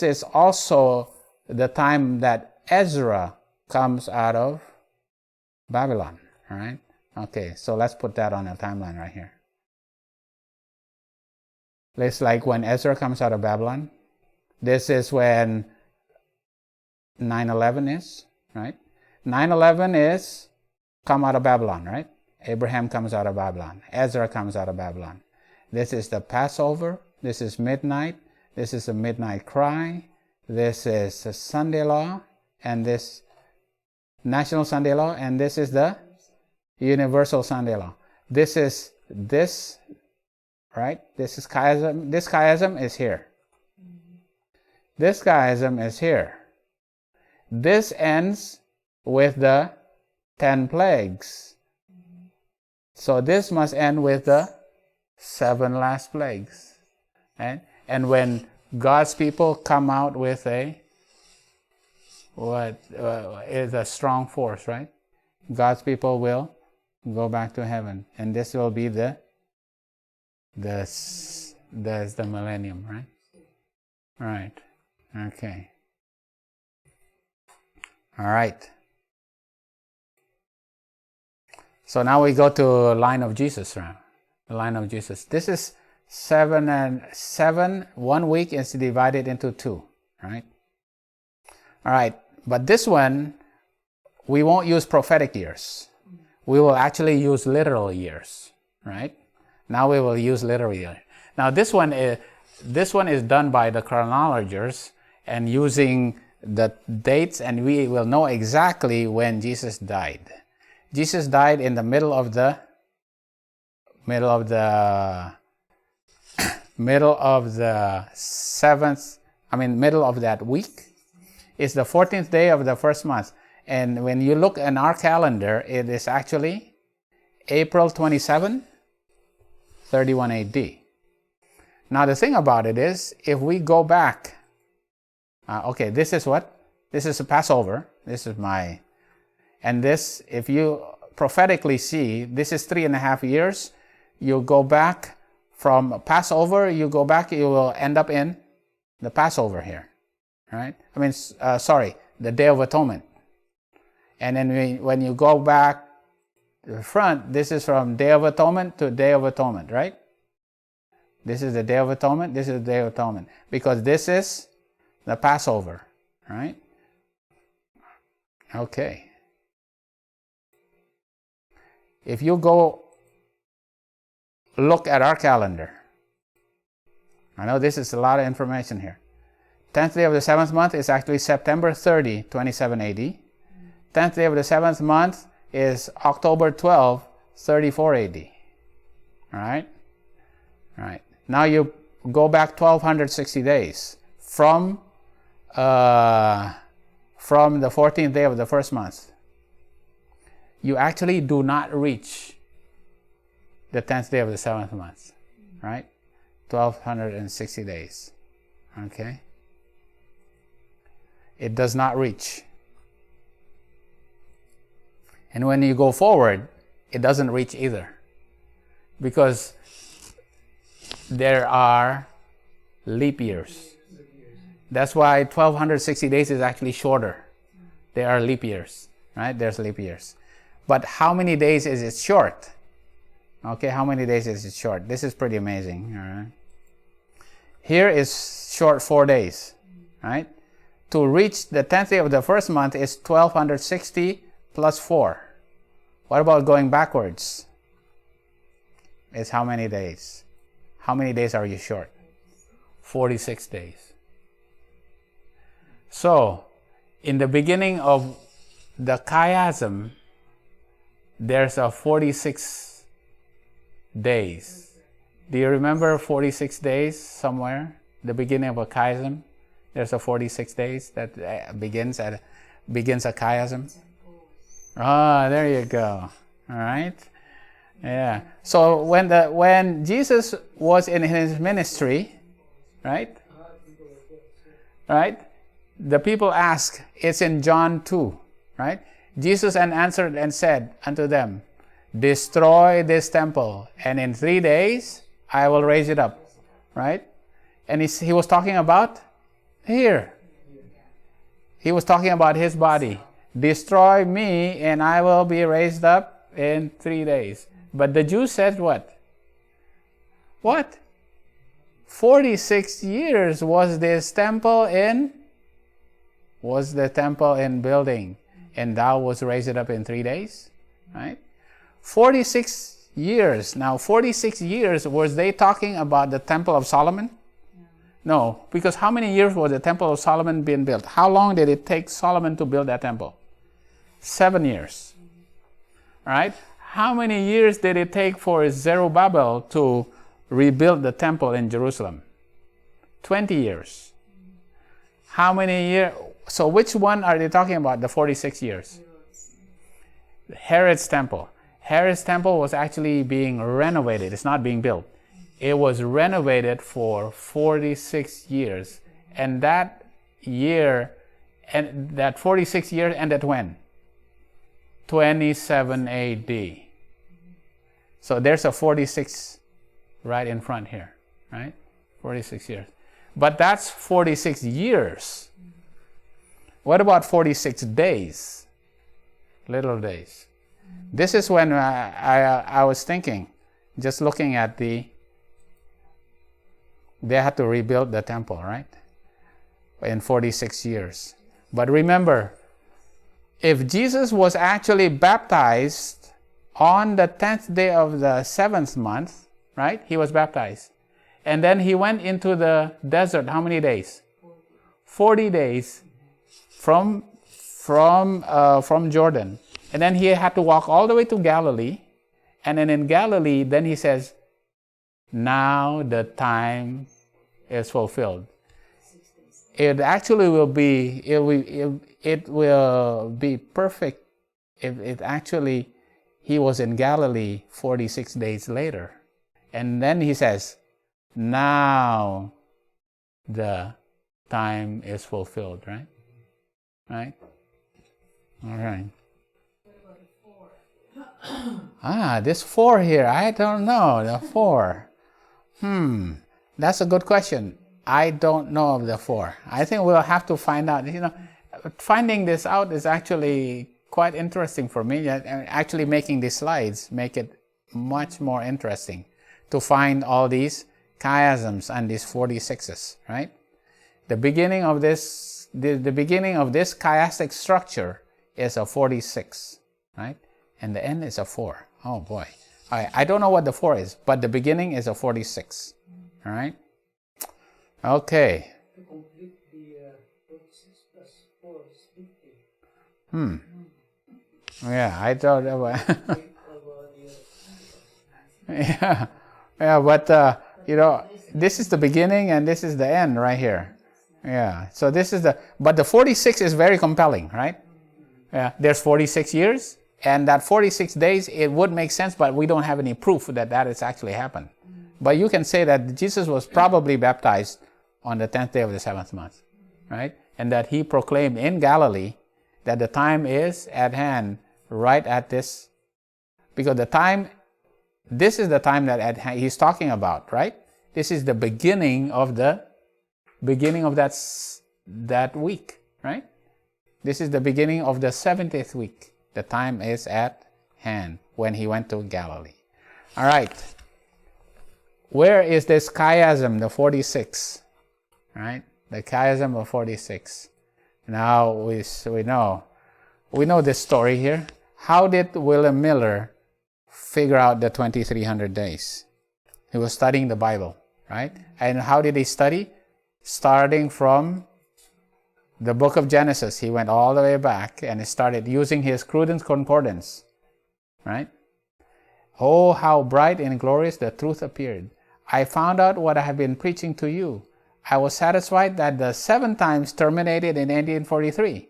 is also the time that Ezra comes out of Babylon, all right? Okay, so let's put that on a timeline right here. It's like when Ezra comes out of Babylon. This is when 9/11 is, right? 9/11 is come out of Babylon, right? Abraham comes out of Babylon. Ezra comes out of Babylon. This is the Passover. This is midnight. This is a midnight cry. This is a Sunday law, and this national Sunday law, and this is the universal Sunday law. This is this, right? This is chiasm. This chiasm is here. This chiasm is here. This ends with the 10 plagues. So this must end with the 7 last plagues. Right? And when God's people come out with is a strong force, right? God's people will go back to heaven, and this will be the millennium, right? Right. Okay. All right. So now we go to line of Jesus, right? The line of Jesus. This is 7 and 7. 1 week is divided into 2, right? All right. But this one, we won't use prophetic years. We will actually use literal years, right? Now we will use literal years. Now this one is done by the chronologers and using the dates, and we will know exactly when Jesus died. Jesus died in the middle of the middle of that week. It's the 14th day of the first month. And when you look in our calendar, it is actually April 27, 31 AD. Now the thing about it is, if we go back, this is what? This is a Passover. This is and this, if you prophetically see, this is 3.5 years. You go back from Passover, you will end up in the Passover here, right? The Day of Atonement. And then when you go back to the front, this is from Day of Atonement to Day of Atonement, right? This is the Day of Atonement, this is the Day of Atonement. Because this is the Passover, right? Okay. If you go look at our calendar, I know this is a lot of information here. 10th day of the 7th month is actually September 30, 27 AD. 10th day of the 7th month is October 12, 34 AD. All right? All right. Now you go back 1260 days from the 14th day of the first month. You actually do not reach the 10th day of the 7th month, right? 1260 days, okay? It does not reach. And when you go forward, it doesn't reach either, because there are leap years. That's why 1260 days is actually shorter. There are leap years, right? There's leap years. But how many days is it short? Okay, how many days is it short? This is pretty amazing, all right? Here is short 4 days, right? To reach the 10th day of the first month is 1260 plus 4. What about going backwards? It's how many days? How many days are you short? 46 days. So, in the beginning of the chiasm, there's a 46 days. Do you remember 46 days somewhere? The beginning of a chiasm? There's a 46 days that begins a chiasm. Ah, there you go. All right. Yeah. So when Jesus was in his ministry, right? Right? The people ask, it's in John 2, right? Jesus answered and said unto them, destroy this temple, and in 3 days I will raise it up, right? And he was talking about here. He was talking about his body. Destroy me, and I will be raised up in 3 days. But the Jews said what? What? 46 years was this temple in? Was the temple in building, and thou was raised up in 3 days? Right? 46 years. Now, 46 years, was they talking about the Temple of Solomon? No, because how many years was the Temple of Solomon being built? How long did it take Solomon to build that temple? 7 years. Right? How many years did it take for Zerubbabel to rebuild the temple in Jerusalem? 20 years. How many years? So which one are they talking about, the 46 years? Herod's temple. Herod's temple was actually being renovated. It's not being built. It was renovated for 46 years. And that year, and that 46 years ended when? 27 AD. So there's a 46 right in front here, right? 46 years. But that's 46 years. What about 46 days? Little days. This is when I was thinking, just looking at they had to rebuild the temple, right? In 46 years. But remember, if Jesus was actually baptized on the 10th day of the 7th month, right? He was baptized. And then he went into the desert, how many days? 40 days from Jordan. And then he had to walk all the way to Galilee. And then in Galilee, then he says, now the time is fulfilled. It actually will be, it will be perfect if it actually, he was in Galilee 46 days later. And then he says, now the time is fulfilled, right? Right? All right. This 4 here, I don't know, the 4. That's a good question. I don't know of the 4. I think we'll have to find out. Finding this out is actually quite interesting for me. Actually making these slides make it much more interesting to find all these chiasms and these 46s, right? The beginning of this chiastic structure is a 46, right? And the end is a 4. Oh boy. I don't know what the 4 is, but the beginning is a 46. All right? Okay. To complete the 46 plus 4 is 50. Yeah, I thought about yeah. Yeah, but this is the beginning and this is the end right here. Yeah. So this is but the 46 is very compelling, right? Yeah. There's 46 years, and that 46 days, it would make sense, but we don't have any proof that has actually happened. But you can say that Jesus was probably baptized on the 10th day of the 7th month, right? And that he proclaimed in Galilee that the time is at hand, right at this, because this is the time that he's talking about, right? This is the beginning of that week, right? This is the beginning of the 70th week. The time is at hand when he went to Galilee. All right. Where is this chiasm, the 46? Right? The chiasm of 46. Now we know this story here. How did William Miller figure out the 2300 days? He was studying the Bible, right? And how did he study? Starting from the book of Genesis. He went all the way back and he started using his Cruden's Concordance, right? Oh, how bright and glorious the truth appeared. I found out what I have been preaching to you. I was satisfied that the 7 times terminated in 1843.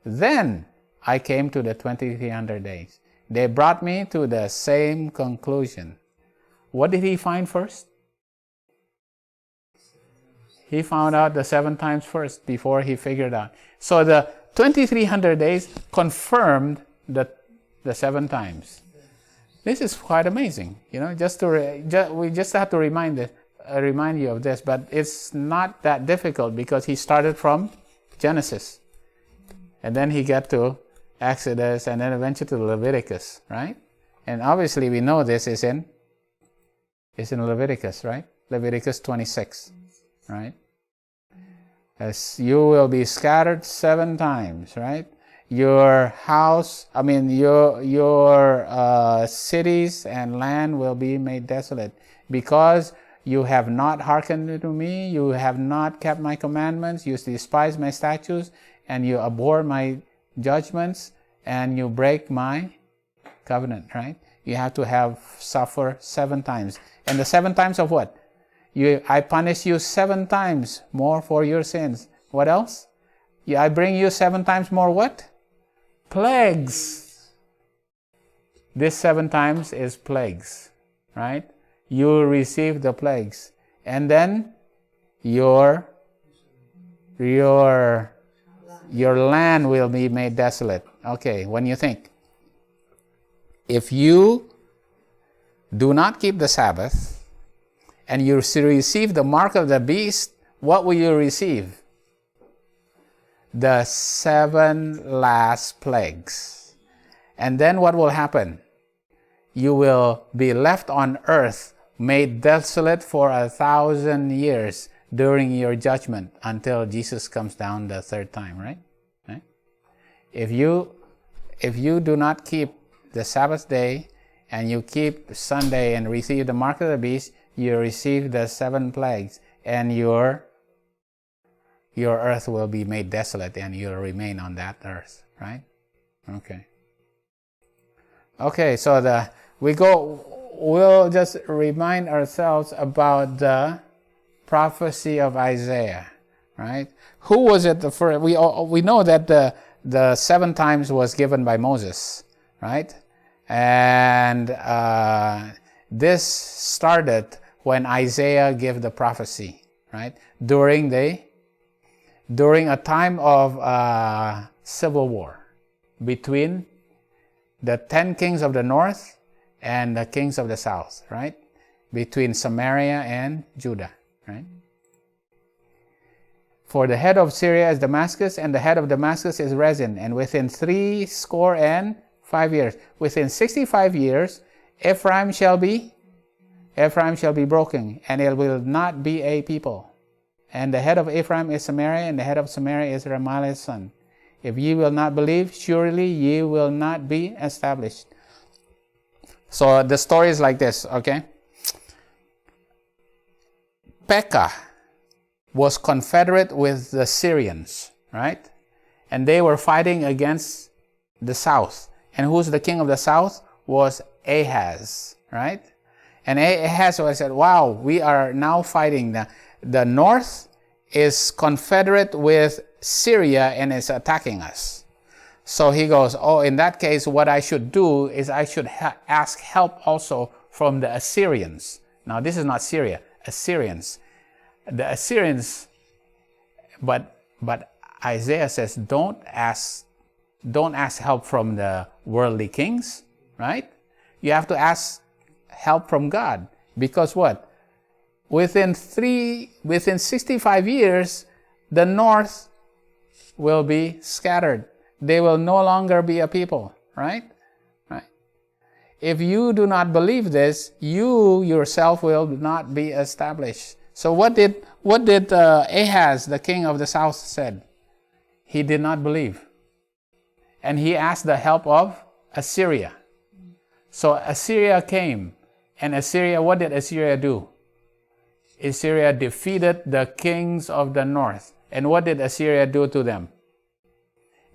Then I came to the 2300 days. They brought me to the same conclusion. What did he find first? He found out the 7 times first before he figured out. So the 2300 days confirmed the 7 times. This is quite amazing, we just have to remind you of this, but it's not that difficult because he started from Genesis, and then he got to Exodus, and then eventually to Leviticus, right? And obviously we know this is in Leviticus, right? Leviticus 26, right? As you will be scattered 7 times, right? Your house, your cities and land will be made desolate because you have not hearkened to me, you have not kept my commandments, you despise my statutes, and you abhor my judgments, and you break my covenant, right? You have to suffer 7 times. And the 7 times of what? I punish you 7 times more for your sins. What else? I bring you 7 times more what? Plagues. This 7 times is plagues, right? You receive the plagues, and then your land will be made desolate. Okay, when you think, if you do not keep the Sabbath and you receive the mark of the beast, what will you receive? The 7 last plagues. And then what will happen? You will be left on earth, made desolate for 1,000 years during your judgment until Jesus comes down the 3rd time, right? If you do not keep the Sabbath day and you keep Sunday and receive the mark of the beast, you receive the 7 plagues, and your earth will be made desolate and you'll remain on that earth, right? Okay, so we'll just remind ourselves about the prophecy of Isaiah, right? Who was it the first? We know that the 7 times was given by Moses, right? And this started when Isaiah gave the prophecy, right? During a time of civil war between the 10 kings of the north and the kings of the south, right? Between Samaria and Judah, right? For the head of Syria is Damascus, and the head of Damascus is Rezin, and within 65 years, within 65 years, Ephraim shall be broken, and it will not be a people. And the head of Ephraim is Samaria, and the head of Samaria is Remaliah's son. If ye will not believe, surely ye will not be established. So the story is like this, okay? Pekah was confederate with the Syrians, right? And they were fighting against the south. And who's the king of the south? Was Ahaz, right? And Ahaz said, wow, we are now fighting. The north is confederate with Syria and is attacking us. So he goes, oh, in that case, what I should do is I should ask help also from the Assyrians. Now, this is not Syria, Assyrians. The Assyrians, but Isaiah says, don't ask help from the worldly kings, right? You have to ask help from God. Because what? Within 65 years, the north will be scattered. They will no longer be a people, right? Right. If you do not believe this, you yourself will not be established. So what did Ahaz, the king of the south, said? He did not believe. And he asked the help of Assyria. So Assyria came. And Assyria, what did Assyria do? Assyria defeated the kings of the north. And what did Assyria do to them?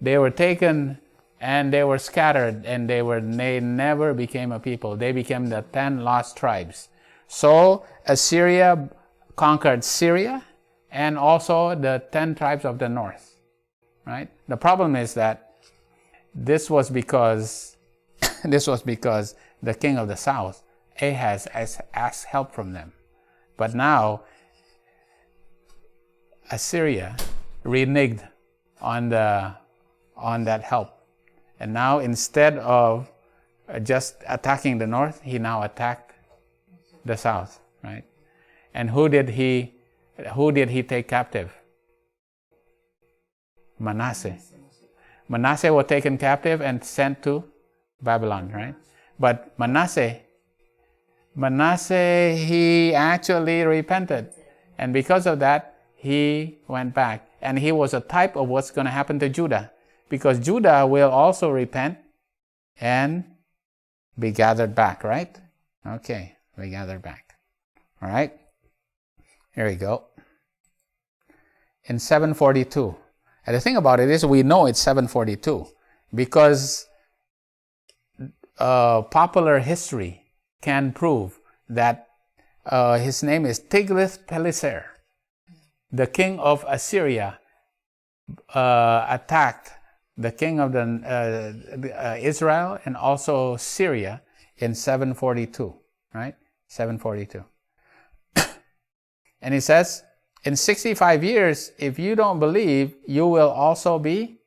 They were taken and they were scattered, and they never became a people. They became the 10 lost tribes. So Assyria conquered Syria and also the 10 tribes of the north. Right? The problem is that this was because the king of the south, Ahaz, asked help from them. But now Assyria reneged on that help. And now instead of just attacking the north, he now attacked the south, right? And who did he take captive? Manasseh. Manasseh was taken captive and sent to Babylon, right? But Manasseh, he actually repented. And because of that, he went back. And he was a type of what's going to happen to Judah. Because Judah will also repent and be gathered back, right? Okay, we gathered back. All right, here we go. In 742. And the thing about it is we know it's 742 because popular history can prove that his name is Tiglath-Pileser. The king of Assyria attacked the king of Israel and also Syria in 742, right? 742. And he says, in 65 years, if you don't believe, you will also be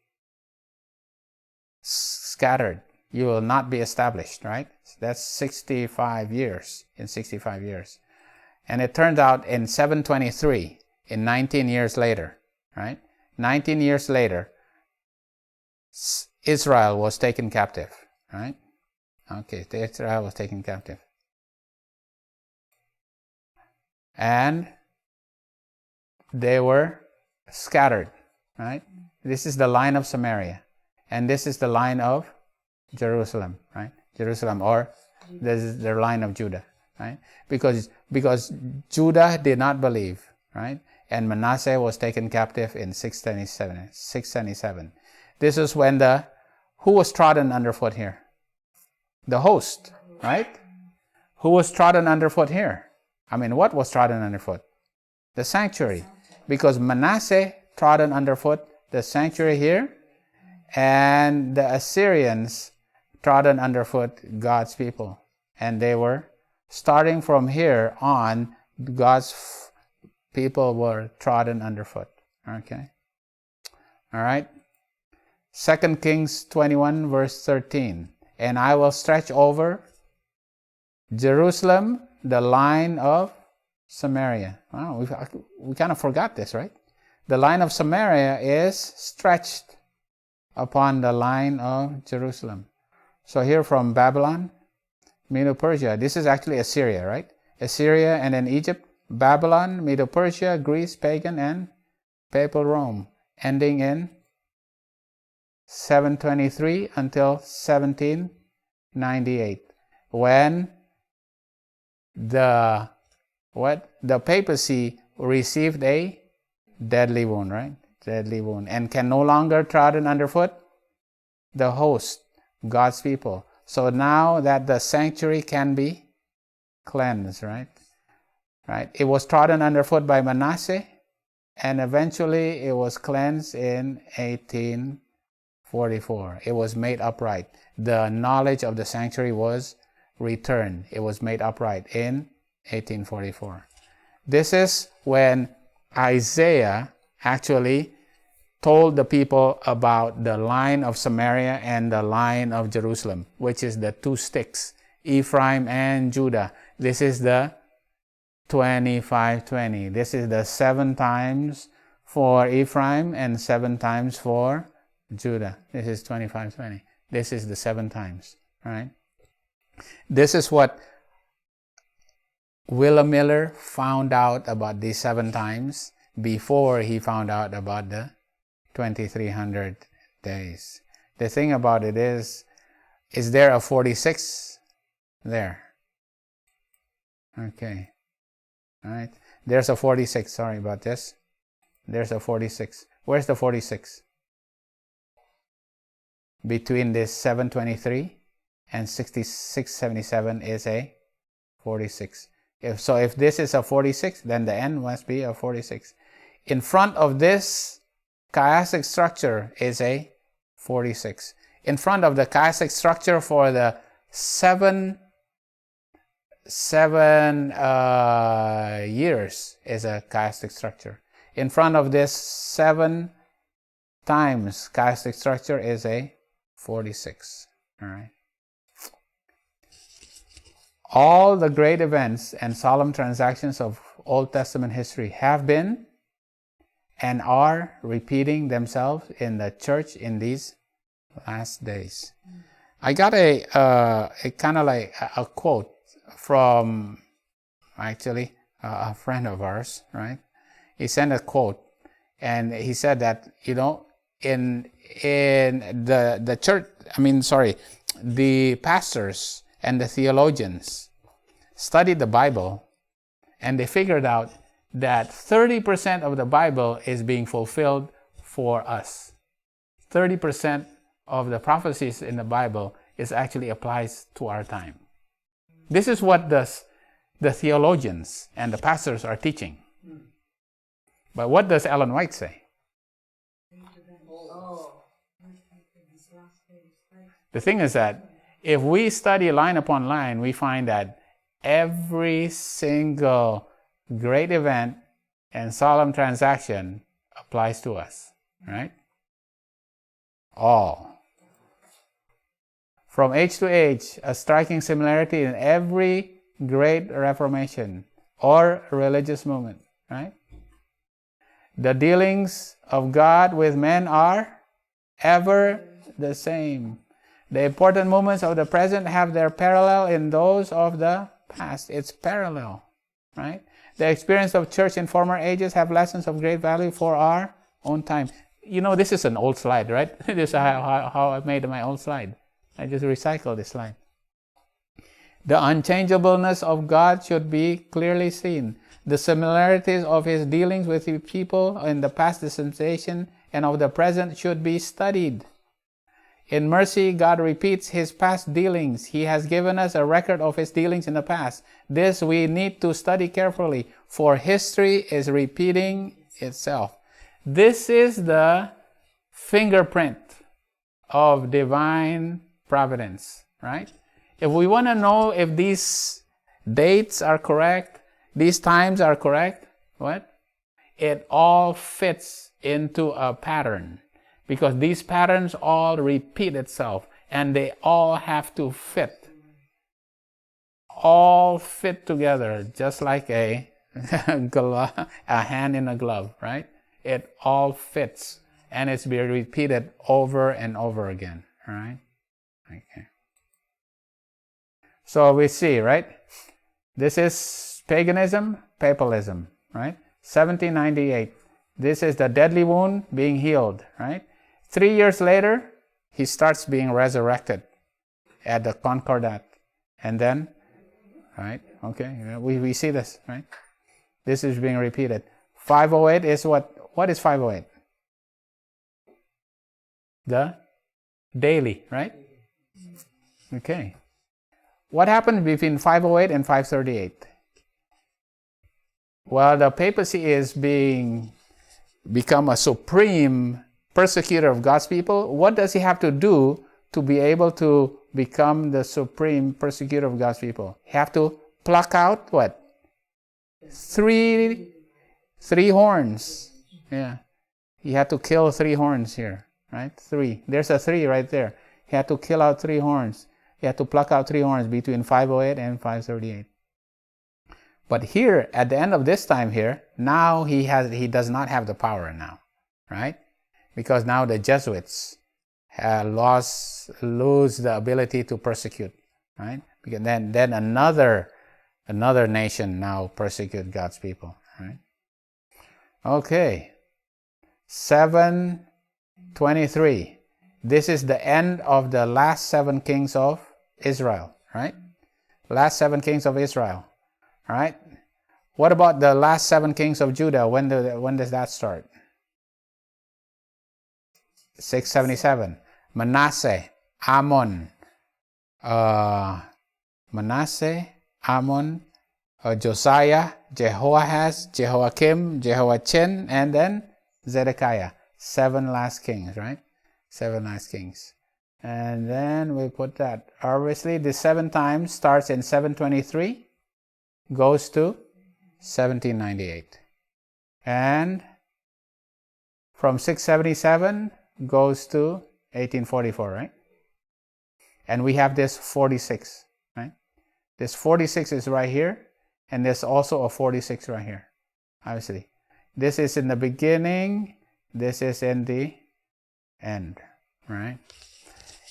scattered. You will not be established, right? That's 65 years, in 65 years. And it turned out in 723, in 19 years later, right? 19 years later, Israel was taken captive, right? Okay, Israel was taken captive. And they were scattered, right? This is the line of Samaria. And this is the line of Jerusalem, right? Jerusalem, or this is the line of Judah, right? Because Judah did not believe, right? And Manasseh was taken captive in 677. This is when who was trodden underfoot here? The host, right? Who was trodden underfoot here? I mean, what was trodden underfoot? The sanctuary. Because Manasseh trodden underfoot the sanctuary here, and the Assyrians trodden underfoot God's people. And they were, starting from here on, God's people were trodden underfoot. Okay? All right? 2 Kings 21 verse 13. And I will stretch over Jerusalem the line of Samaria. Wow, we kind of forgot this, right? The line of Samaria is stretched upon the line of Jerusalem. So here from Babylon, Medo-Persia, this is actually Assyria, right? Assyria and then Egypt, Babylon, Medo-Persia, Greece, pagan, and papal Rome, ending in 723 until 1798, when the papacy received a deadly wound, right? Deadly wound, and can no longer trodden underfoot the host, God's people. So now that the sanctuary can be cleansed, right? Right. It was trodden underfoot by Manasseh, and eventually it was cleansed in 1844. It was made upright. The knowledge of the sanctuary was returned. It was made upright in 1844. This is when Isaiah actually told the people about the line of Samaria and the line of Jerusalem, which is the two sticks, Ephraim and Judah. This is the 25-20. This is the 7 times for Ephraim and 7 times for Judah. This is 25-20. This is the 7 times, right? This is what William Miller found out about these 7 times before he found out about the 2300 days. The thing about it is there a 46? There. Okay. All right. There's a 46. Sorry about this. There's a 46. Where's the 46? Between this 723 and 6677 is a 46. If this is a 46, then the end must be a 46. In front of this chiastic structure is a 46. In front of the chiastic structure for the 7 years is a chiastic structure. In front of this 7 times chiastic structure is a 46. All right. All the great events and solemn transactions of Old Testament history have been and are repeating themselves in the church in these last days. I got a kind of like a quote from actually a friend of ours, right? He sent a quote, and he said that, you know, in the church, the pastors and the theologians studied the Bible, and they figured out that 30% of the Bible is being fulfilled for us. 30% of the prophecies in the Bible is actually applies to our time. This is what the theologians and the pastors are teaching. But what does Ellen White say? The thing is that if we study line upon line, we find that every single great event and solemn transaction applies to us, right? All. From age to age, a striking similarity in every great reformation or religious movement, right? The dealings of God with men are ever the same. The important moments of the present have their parallel in those of the past. It's parallel, right? The experience of church in former ages have lessons of great value for our own time. You know, this is an old slide, right? This is how I made my old slide. I just recycled this slide. The unchangeableness of God should be clearly seen. The similarities of his dealings with the people in the past dispensation and of the present should be studied. In mercy, God repeats his past dealings. He has given us a record of his dealings in the past. This we need to study carefully, for history is repeating itself. This is the fingerprint of divine providence, right? If we want to know if these dates are correct, these times are correct, what? It all fits into a pattern. Because these patterns all repeat itself, and they all have to fit. All fit together, just like a hand in a glove, right? It all fits, and it's being repeated over and over again, all right? Okay. So we see, right? This is paganism, papalism, right? 1798. This is the deadly wound being healed, right? 3 years later, he starts being resurrected at the Concordat. And then, right? Okay, we see this, right? This is being repeated. 508 is what? What is 508? The daily, right? Okay. What happened between 508 and 538? Well, the papacy is become a supreme persecutor of God's people. What does he have to do to be able to become the supreme persecutor of God's people? He have to pluck out what? Three horns. Yeah. He had to kill 3 horns here, right? 3. There's a 3 right there. He had to kill out 3 horns. He had to pluck out 3 horns between 508 and 538. But here, at the end of this time here, now he does not have the power now, right? Because now the Jesuits lose the ability to persecute, right? Because then another nation now persecute God's people, right? Okay, 723. This is the end of the last 7 kings of Israel, right? Last 7 kings of Israel, right? What about the last 7 kings of Judah? When does that start? 677. Manasseh, Amon, Josiah, Jehoahaz, Jehoiakim, Jehoiachin, and then Zedekiah. 7 last kings, right? 7 last kings. And then we put that. Obviously, the 7 times starts in 723, goes to 1798. And from 677 goes to 1844, right? And we have this 46, right? This 46 is right here, and there's also a 46 right here, obviously. This is in the beginning, this is in the end, right?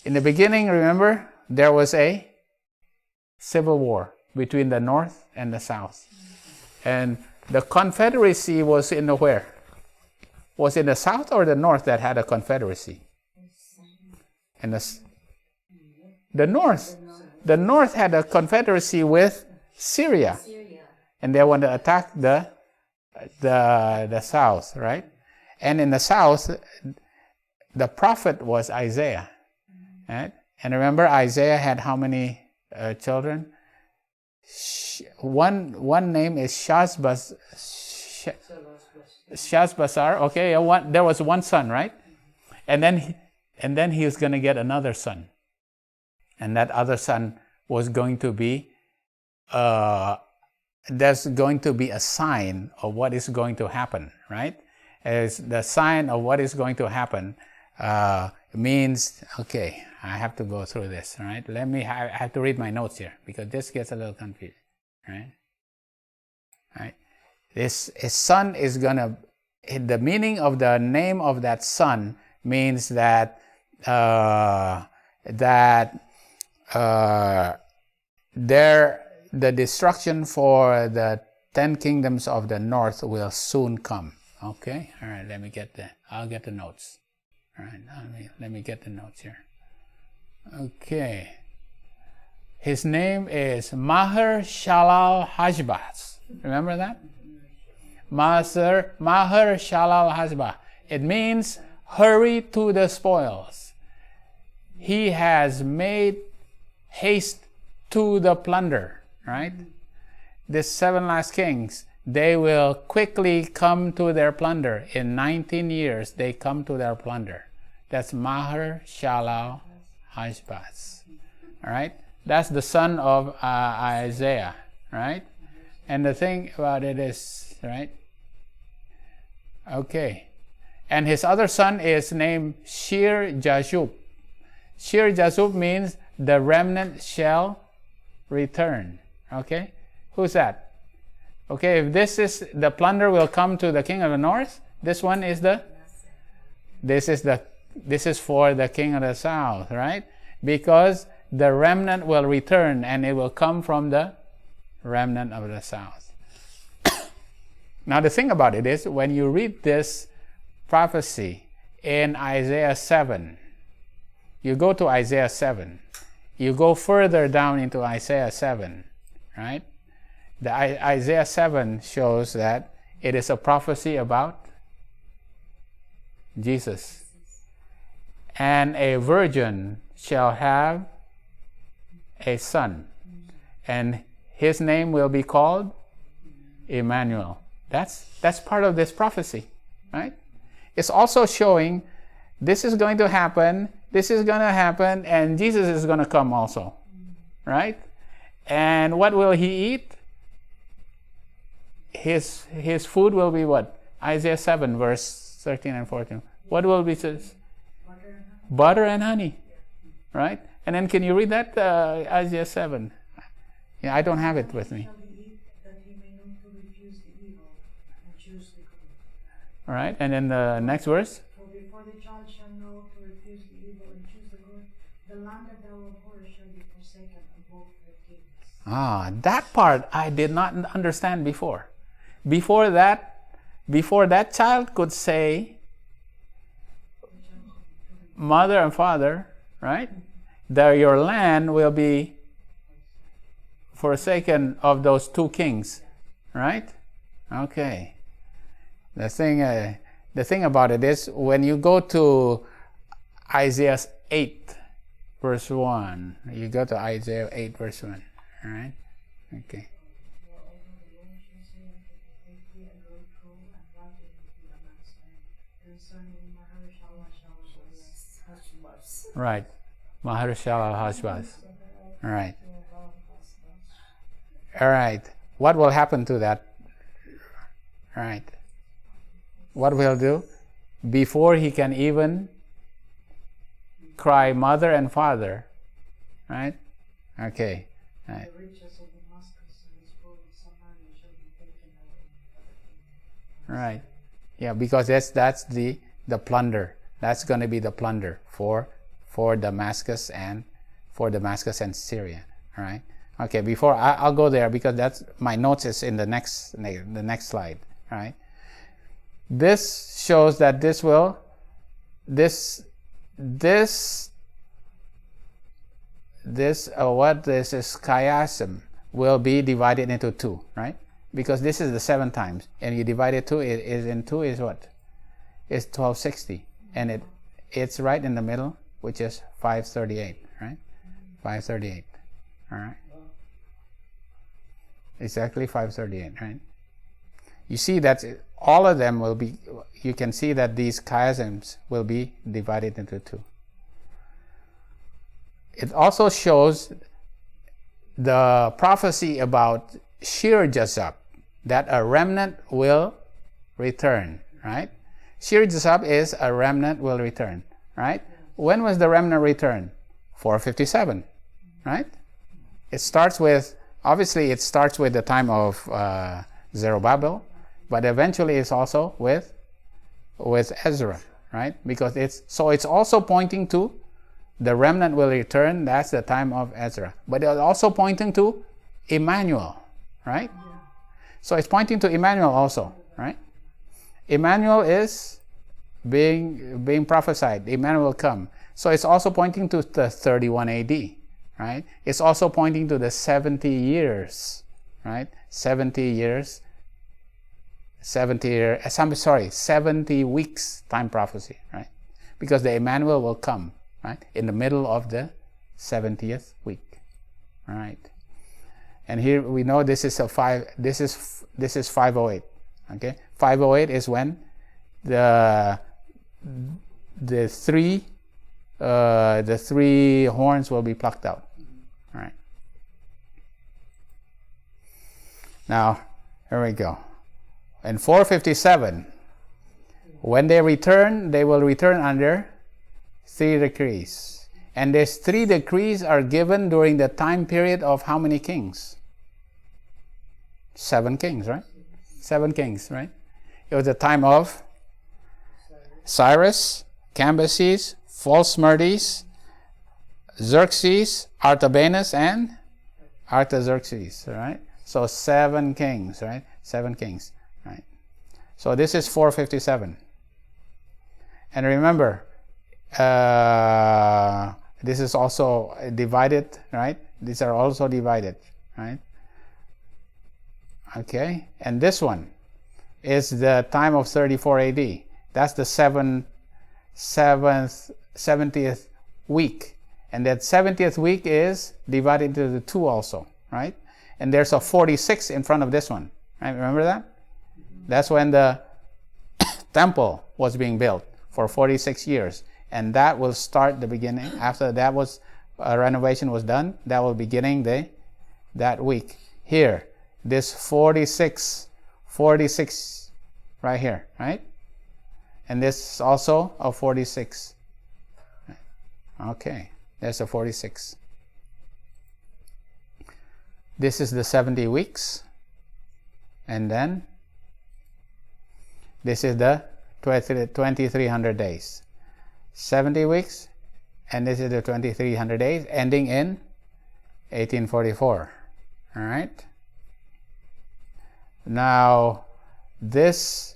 In the beginning, remember, there was a civil war between the North and the South. And the Confederacy was in the where? Was it the South or the North that had a Confederacy? And the North. The North had a Confederacy with Syria. And they wanted to attack the South, right? And in the South, the prophet was Isaiah, right? And remember, Isaiah had how many children? One name is Shazbazar. Okay, there was one son, right? And then he was going to get another son, and that other son was going to be there's going to be a sign of what is going to happen, right? As the sign of what is going to happen means, okay, I have to go through this, right? I have to read my notes here because this gets a little confusing, right? Right? His son is the meaning of the name of that son means that the destruction for the 10 kingdoms of the north will soon come. Okay, all right. I'll get the notes. All right, let me get the notes here. Okay. His name is Maher Shalal Hashbaz. Remember that? Maher Shalal Hashbaz. It means hurry to the spoils. He has made haste to the plunder, right? These 7 last kings, they will quickly come to their plunder. In 19 years, they come to their plunder. That's Maher Shalal Hashbaz. All right? That's the son of Isaiah, right? And the thing about it is, right? Okay. And his other son is named Shir Jashub. Shir Jashub means the remnant shall return. Okay? Who's that? Okay, if this is the plunder will come to the king of the north, this one is this is for the king of the south, right? Because the remnant will return and it will come from the remnant of the south. Now the thing about it is, when you read this prophecy in Isaiah 7, you go to Isaiah 7, you go further down into Isaiah 7, right? The Isaiah 7 shows that it is a prophecy about Jesus. And a virgin shall have a son. and his name will be called Emmanuel. That's part of this prophecy, right? It's also showing this is going to happen, and Jesus is going to come also, right? And what will he eat? His food will be what? Isaiah 7, verse 13 and 14. What will be this? Butter and honey, right? And then can you read that, Isaiah 7? Yeah, I don't have it with me. All right, and then the next verse. For before the child shall know to refuse the evil and choose the good, the land that thou wilt bore shall be forsaken of both the kings. That part I did not understand before. Before that child could say, mother and father, right? Your land will be forsaken of those two kings, right? Okay. The thing about it is, when you go to Isaiah 8, verse 1, you go to Isaiah 8, verse 1, all right? Okay. Right. Maharshala Hashbaz. All right. All right. What will happen to that? All right. What will do? Before he can even cry mother and father, right? Okay. Right. Right. Yeah, because that's the plunder. That's going to be the plunder for Damascus and Syria. All right. Okay. Before I'll go there, because that's my notes is in the next slide. All right. This shows that this is chiasm will be divided into two, right? Because this is the 7 times, and you divide it 2, it is in 2 is what? It's 1260, and it's right in the middle, which is 538, right? 538, all right? Exactly 538, right? You see that all of them will be, you can see that these chiasms will be divided into 2. It also shows the prophecy about Shir Jazab, that a remnant will return, right? Shir Jazab is a remnant will return, right? When was the remnant return? 457, right? It starts with the time of Zerubbabel, but eventually it's also with Ezra, right? Because it's also pointing to the remnant will return. That's the time of Ezra, but it's also pointing to Emmanuel, right? So it's pointing to Emmanuel also, right? Emmanuel is being prophesied. Emmanuel will come. So it's also pointing to the 31 AD, right? It's also pointing to the 70 years, right? 70 weeks time prophecy, right? Because the Emmanuel will come, right? In the middle of the 70th week, right? And here we know this is 508. Okay, 508 is when the three horns will be plucked out. All right. Now here we go. In 457, when they return, they will return under 3 decrees. And these 3 decrees are given during the time period of how many kings? 7 kings, right? 7 kings, right? It was the time of Cyrus, Cambyses, Pholsmerdes, Xerxes, Artabanus, and Artaxerxes, right? So 7 kings, right? 7 kings, right? So this is 457. And remember, this is also divided, right? These are also divided, right? Okay, and this one is the time of 34 AD. That's the 70th week. And that 70th week is divided into the 2 also, right? And there's a 46 in front of this one, right? Remember that? That's when the temple was being built for 46 years. And that will start the beginning. After that was renovation was done, that will be beginning that week. Here, this 46 right here, right? And this is also a 46. Okay, there's a 46. This is the 70 weeks. And then this is the 2300 days. 70 weeks, and this is the 2300 days, ending in 1844. All right? Now, this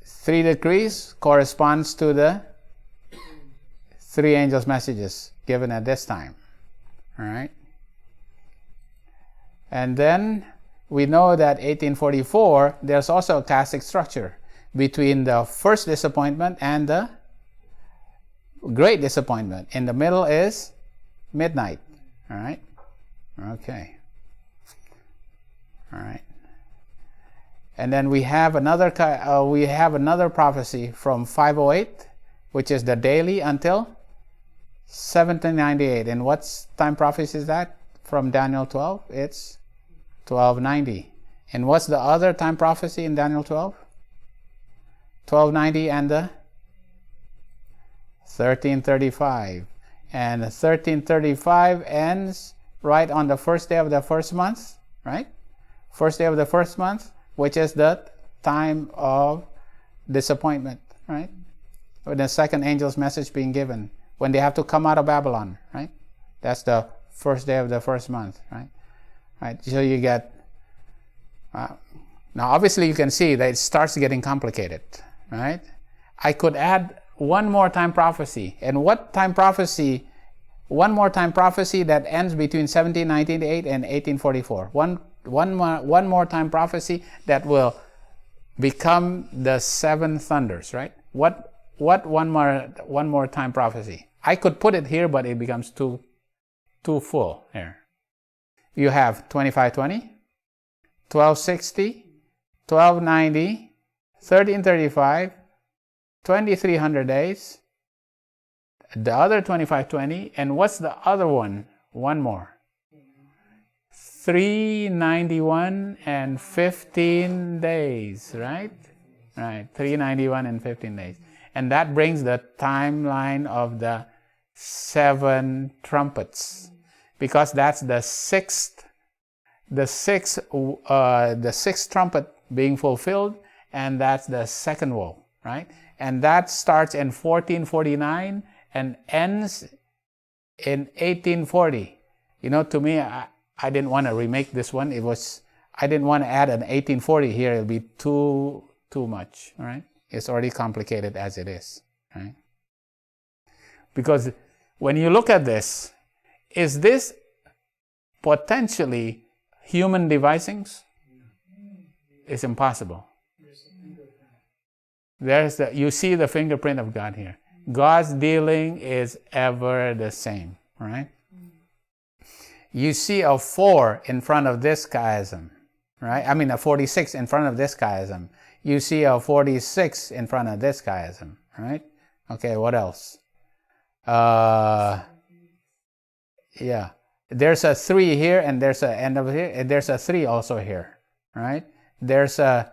3 decrees corresponds to the 3 angels' messages given at this time. All right? And then we know that 1844, there's also a chiastic structure between the first disappointment and the great disappointment. In the middle is midnight. All right? Okay. All right. And then we have another prophecy from 508, which is the daily until 1798. And what time prophecy is that? From Daniel 12, it's 1290. And what's the other time prophecy in Daniel 12? 1290 and the 1335. And 1335 ends right on the first day of the first month, right? First day of the first month, which is the time of disappointment, right? With the second angel's message being given, when they have to come out of Babylon, right? That's the first day of the first month, right? Right. So you get, now obviously you can see that it starts getting complicated, right? I could add one more time prophecy. And what time prophecy? One more time prophecy that ends between 1798 and 1844. One more time prophecy that will become the 7 thunders, right? What one more time prophecy? I could put it here, but it becomes too full here. You have 2520, 1260, 1290, 1335, 2300 days, the other 2520, and what's the other one? One more. 391 and 15 days, right? Right, 391 and 15 days. And that brings the timeline of the 7 trumpets, because that's the sixth trumpet being fulfilled, and that's the second woe, right? And that starts in 1449 and ends in 1840. You know, to me, I didn't want to remake this one. I didn't want to add an 1840 here. It'll be too much, right? It's already complicated as it is, right? Because when you look at this, is this potentially human devisings? It's impossible. You see the fingerprint of God here. God's dealing is ever the same, right? You see a 4 in front of this chiasm, right? I mean a 46 in front of this chiasm. You see a 46 in front of this chiasm, right? Okay, what else? Yeah. There's a 3 here, and there's an end of here, and there's a 3 also here, right? There's a,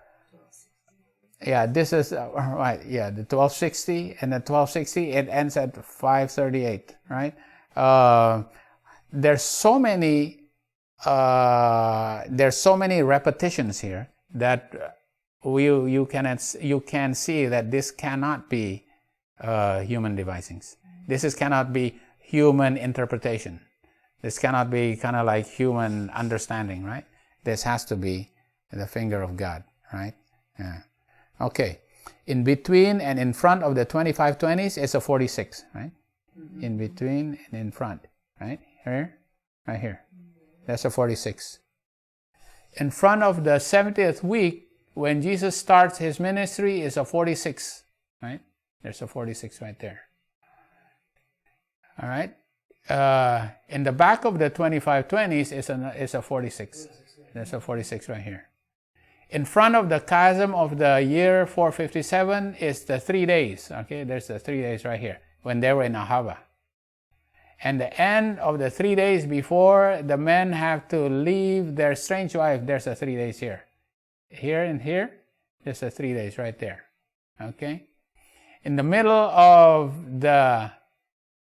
yeah, this is, right, yeah, the 1260, and the 1260, it ends at 538, right? There's so many repetitions here that you can see that this cannot be human devisings. This cannot be human interpretation. This cannot be kind of like human understanding, right? This has to be the finger of God, right? Yeah. Okay. In between and in front of the 2520s is a 46, right? Mm-hmm. In between and in front, right? Here, right here. That's a 46. In front of the 70th week, when Jesus starts his ministry, is a 46, right? There's a 46 right there. All right. in the back of the 2520s is a 46. There's a 46 right here. In front of the chasm of the year 457 is the 3 days. Okay, there's the 3 days right here when they were in Ahava. And the end of the 3 days before the men have to leave their strange wife, there's a 3 days here. Here and here, there's a 3 days right there. Okay? In the middle of the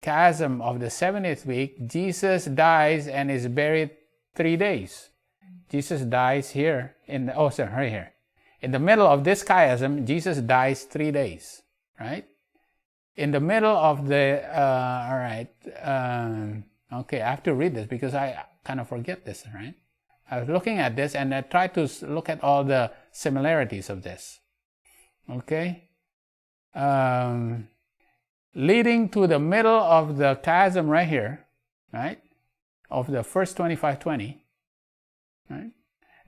chasm of the 70th week, Jesus dies and is buried 3 days. Jesus dies here right here. In the middle of this chiasm, Jesus dies 3 days, right? In the middle of the, okay, I have to read this because I kind of forget this, right? I was looking at this and I tried to look at all the similarities of this, okay? Leading to the middle of the chasm right here, right? Of the first 2520, right?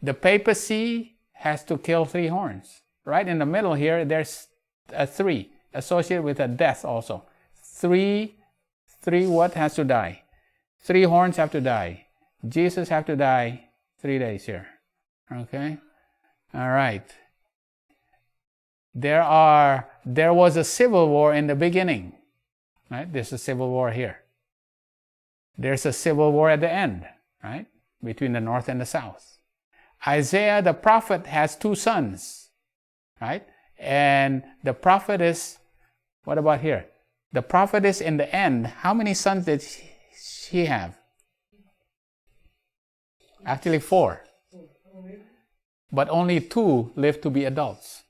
The papacy has to kill 3 horns. Right in the middle here, there's a 3 associated with a death also. 3 what has to die? 3 horns have to die. Jesus have to die 3 days here. Okay? All right. There was a civil war in the beginning. Right? There's a civil war here. There's a civil war at the end, right? Between the north and the south. Isaiah the prophet has 2 sons, right? And the prophetess, what about here? The prophetess in the end, how many sons did she have? Actually 4. But only 2 lived to be adults,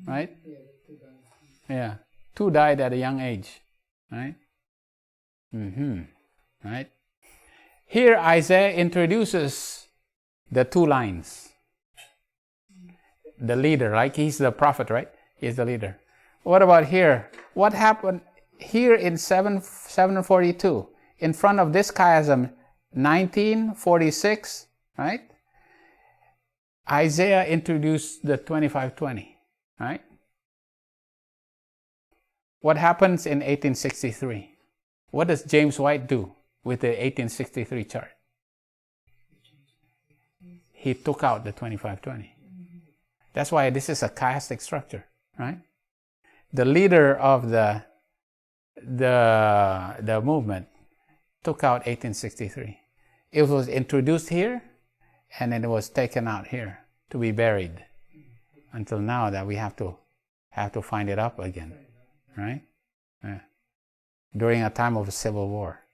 right? Yeah, 2 died at a young age, right? Right? Here Isaiah introduces the 2 lines. The leader, like he's the prophet, right? He's the leader. What about here? What happened here in 742? In front of this chiasm, 1946, right? Isaiah introduced the 2520, right? What happens in 1863? What does James White do with the 1863 chart? He took out the 2520. That's why this is a chiastic structure, right? The leader of the movement took out 1863. It was introduced here, and then it was taken out here to be buried until now that we have to find it up again, right? Yeah. During a time of a civil war.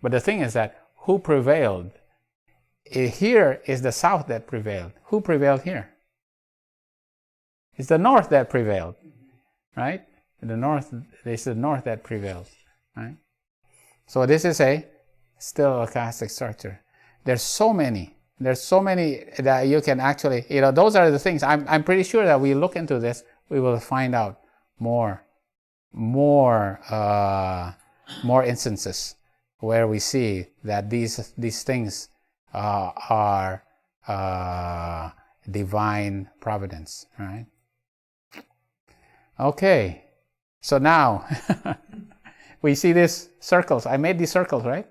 But the thing is that who prevailed? Here is the south that prevailed. Who prevailed here? It's the north that prevailed, right? It's the north that prevails, right? So this is still a chiastic structure. There's so many that you can actually, those are the things. I'm pretty sure that we look into this, we will find out more instances where we see that these things are divine providence, right? Okay, so now we see these circles. I made these circles, right?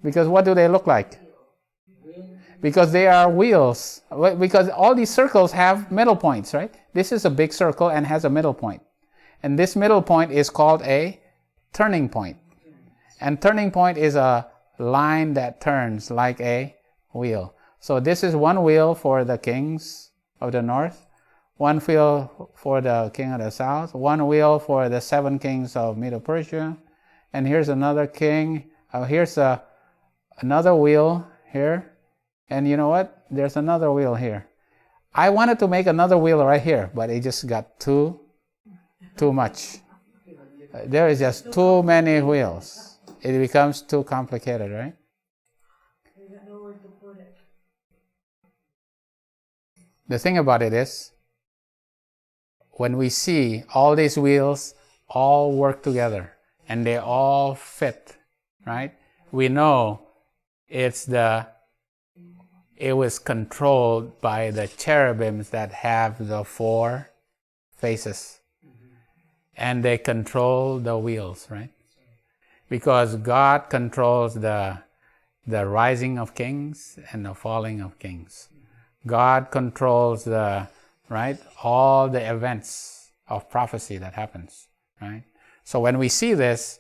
Because what do they look like? Because they are wheels. Because all these circles have middle points, right? This is a big circle and has a middle point. And this middle point is called a turning point. And turning point is a line that turns like a wheel. So this is one wheel for the kings of the north, one wheel for the king of the south, one wheel for the 7 kings of Medo-Persia, and here's another king. Here's another wheel here, and you know what? There's another wheel here. I wanted to make another wheel right here, but it just got too much. There is just too many wheels. It becomes too complicated, right? You got nowhere to put it. The thing about it is, when we see all these wheels all work together and they all fit, right? We know it was controlled by the cherubims that have the 4 faces. And they control the wheels, right? because God controls the rising of kings and the falling of kings. God controls all the events of prophecy that happens, right? So when we see this,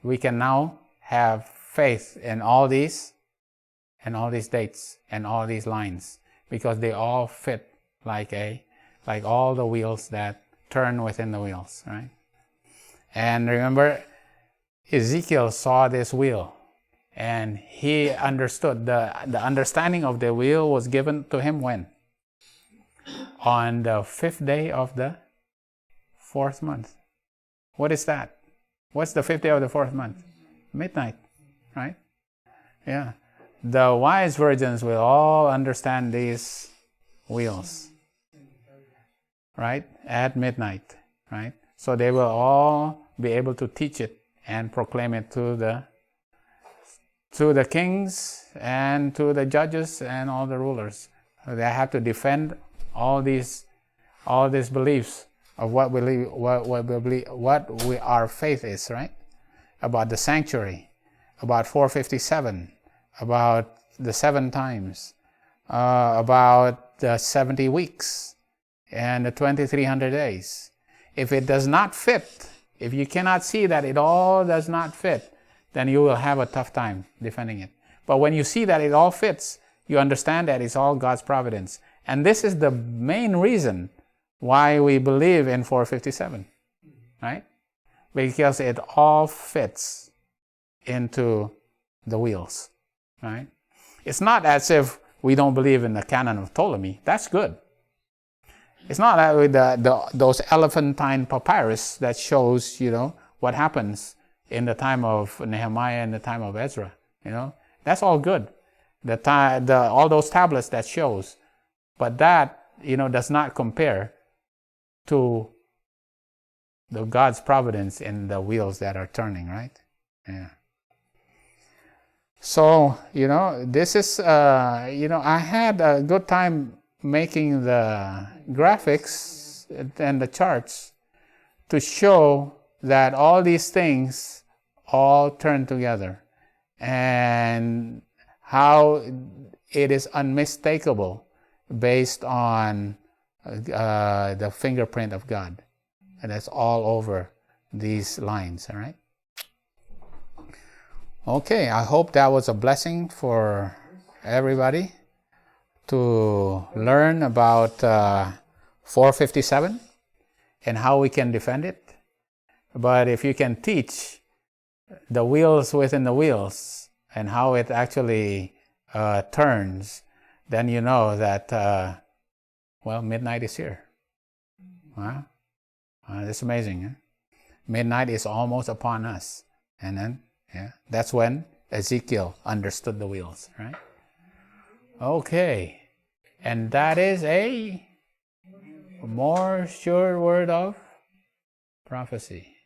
we can now have faith in all these dates and all these lines, because they all fit like all the wheels that turn within the wheels, right? And remember, Ezekiel saw this wheel, and he understood the understanding of the wheel was given to him when? On the 5th day of the 4th month. What is that? What's the 5th day of the 4th month? Midnight, right? Yeah. The wise virgins will all understand these wheels, right? At midnight, right? So they will all be able to teach it and proclaim it to the kings and to the judges and all the rulers. They have to defend all these beliefs of our faith is, right? About the sanctuary, about 457, about the 7 times, about the 70 weeks and the 2300 days. If it does not fit, if you cannot see that it all does not fit, then you will have a tough time defending it. But when you see that it all fits, you understand that it's all God's providence. And this is the main reason why we believe in 457, right? Because it all fits into the wheels, right? It's not as if we don't believe in the canon of Ptolemy. That's good. It's not that with those elephantine papyrus that shows, what happens in the time of Nehemiah and the time of Ezra. That's all good. All those tablets that shows, but that does not compare to the God's providence in the wheels that are turning, right? Yeah. So this is I had a good time making the graphics and the charts to show that all these things all turn together, and how it is unmistakable based on the fingerprint of God, and that's all over these lines. All right. Okay, I hope that was a blessing for everybody to learn about 457 and how we can defend it. But if you can teach the wheels within the wheels and how it actually turns, then you know that, midnight is here. Wow. That's amazing. Huh? Midnight is almost upon us. And then, that's when Ezekiel understood the wheels, right? Okay. And that is a more sure word of prophecy.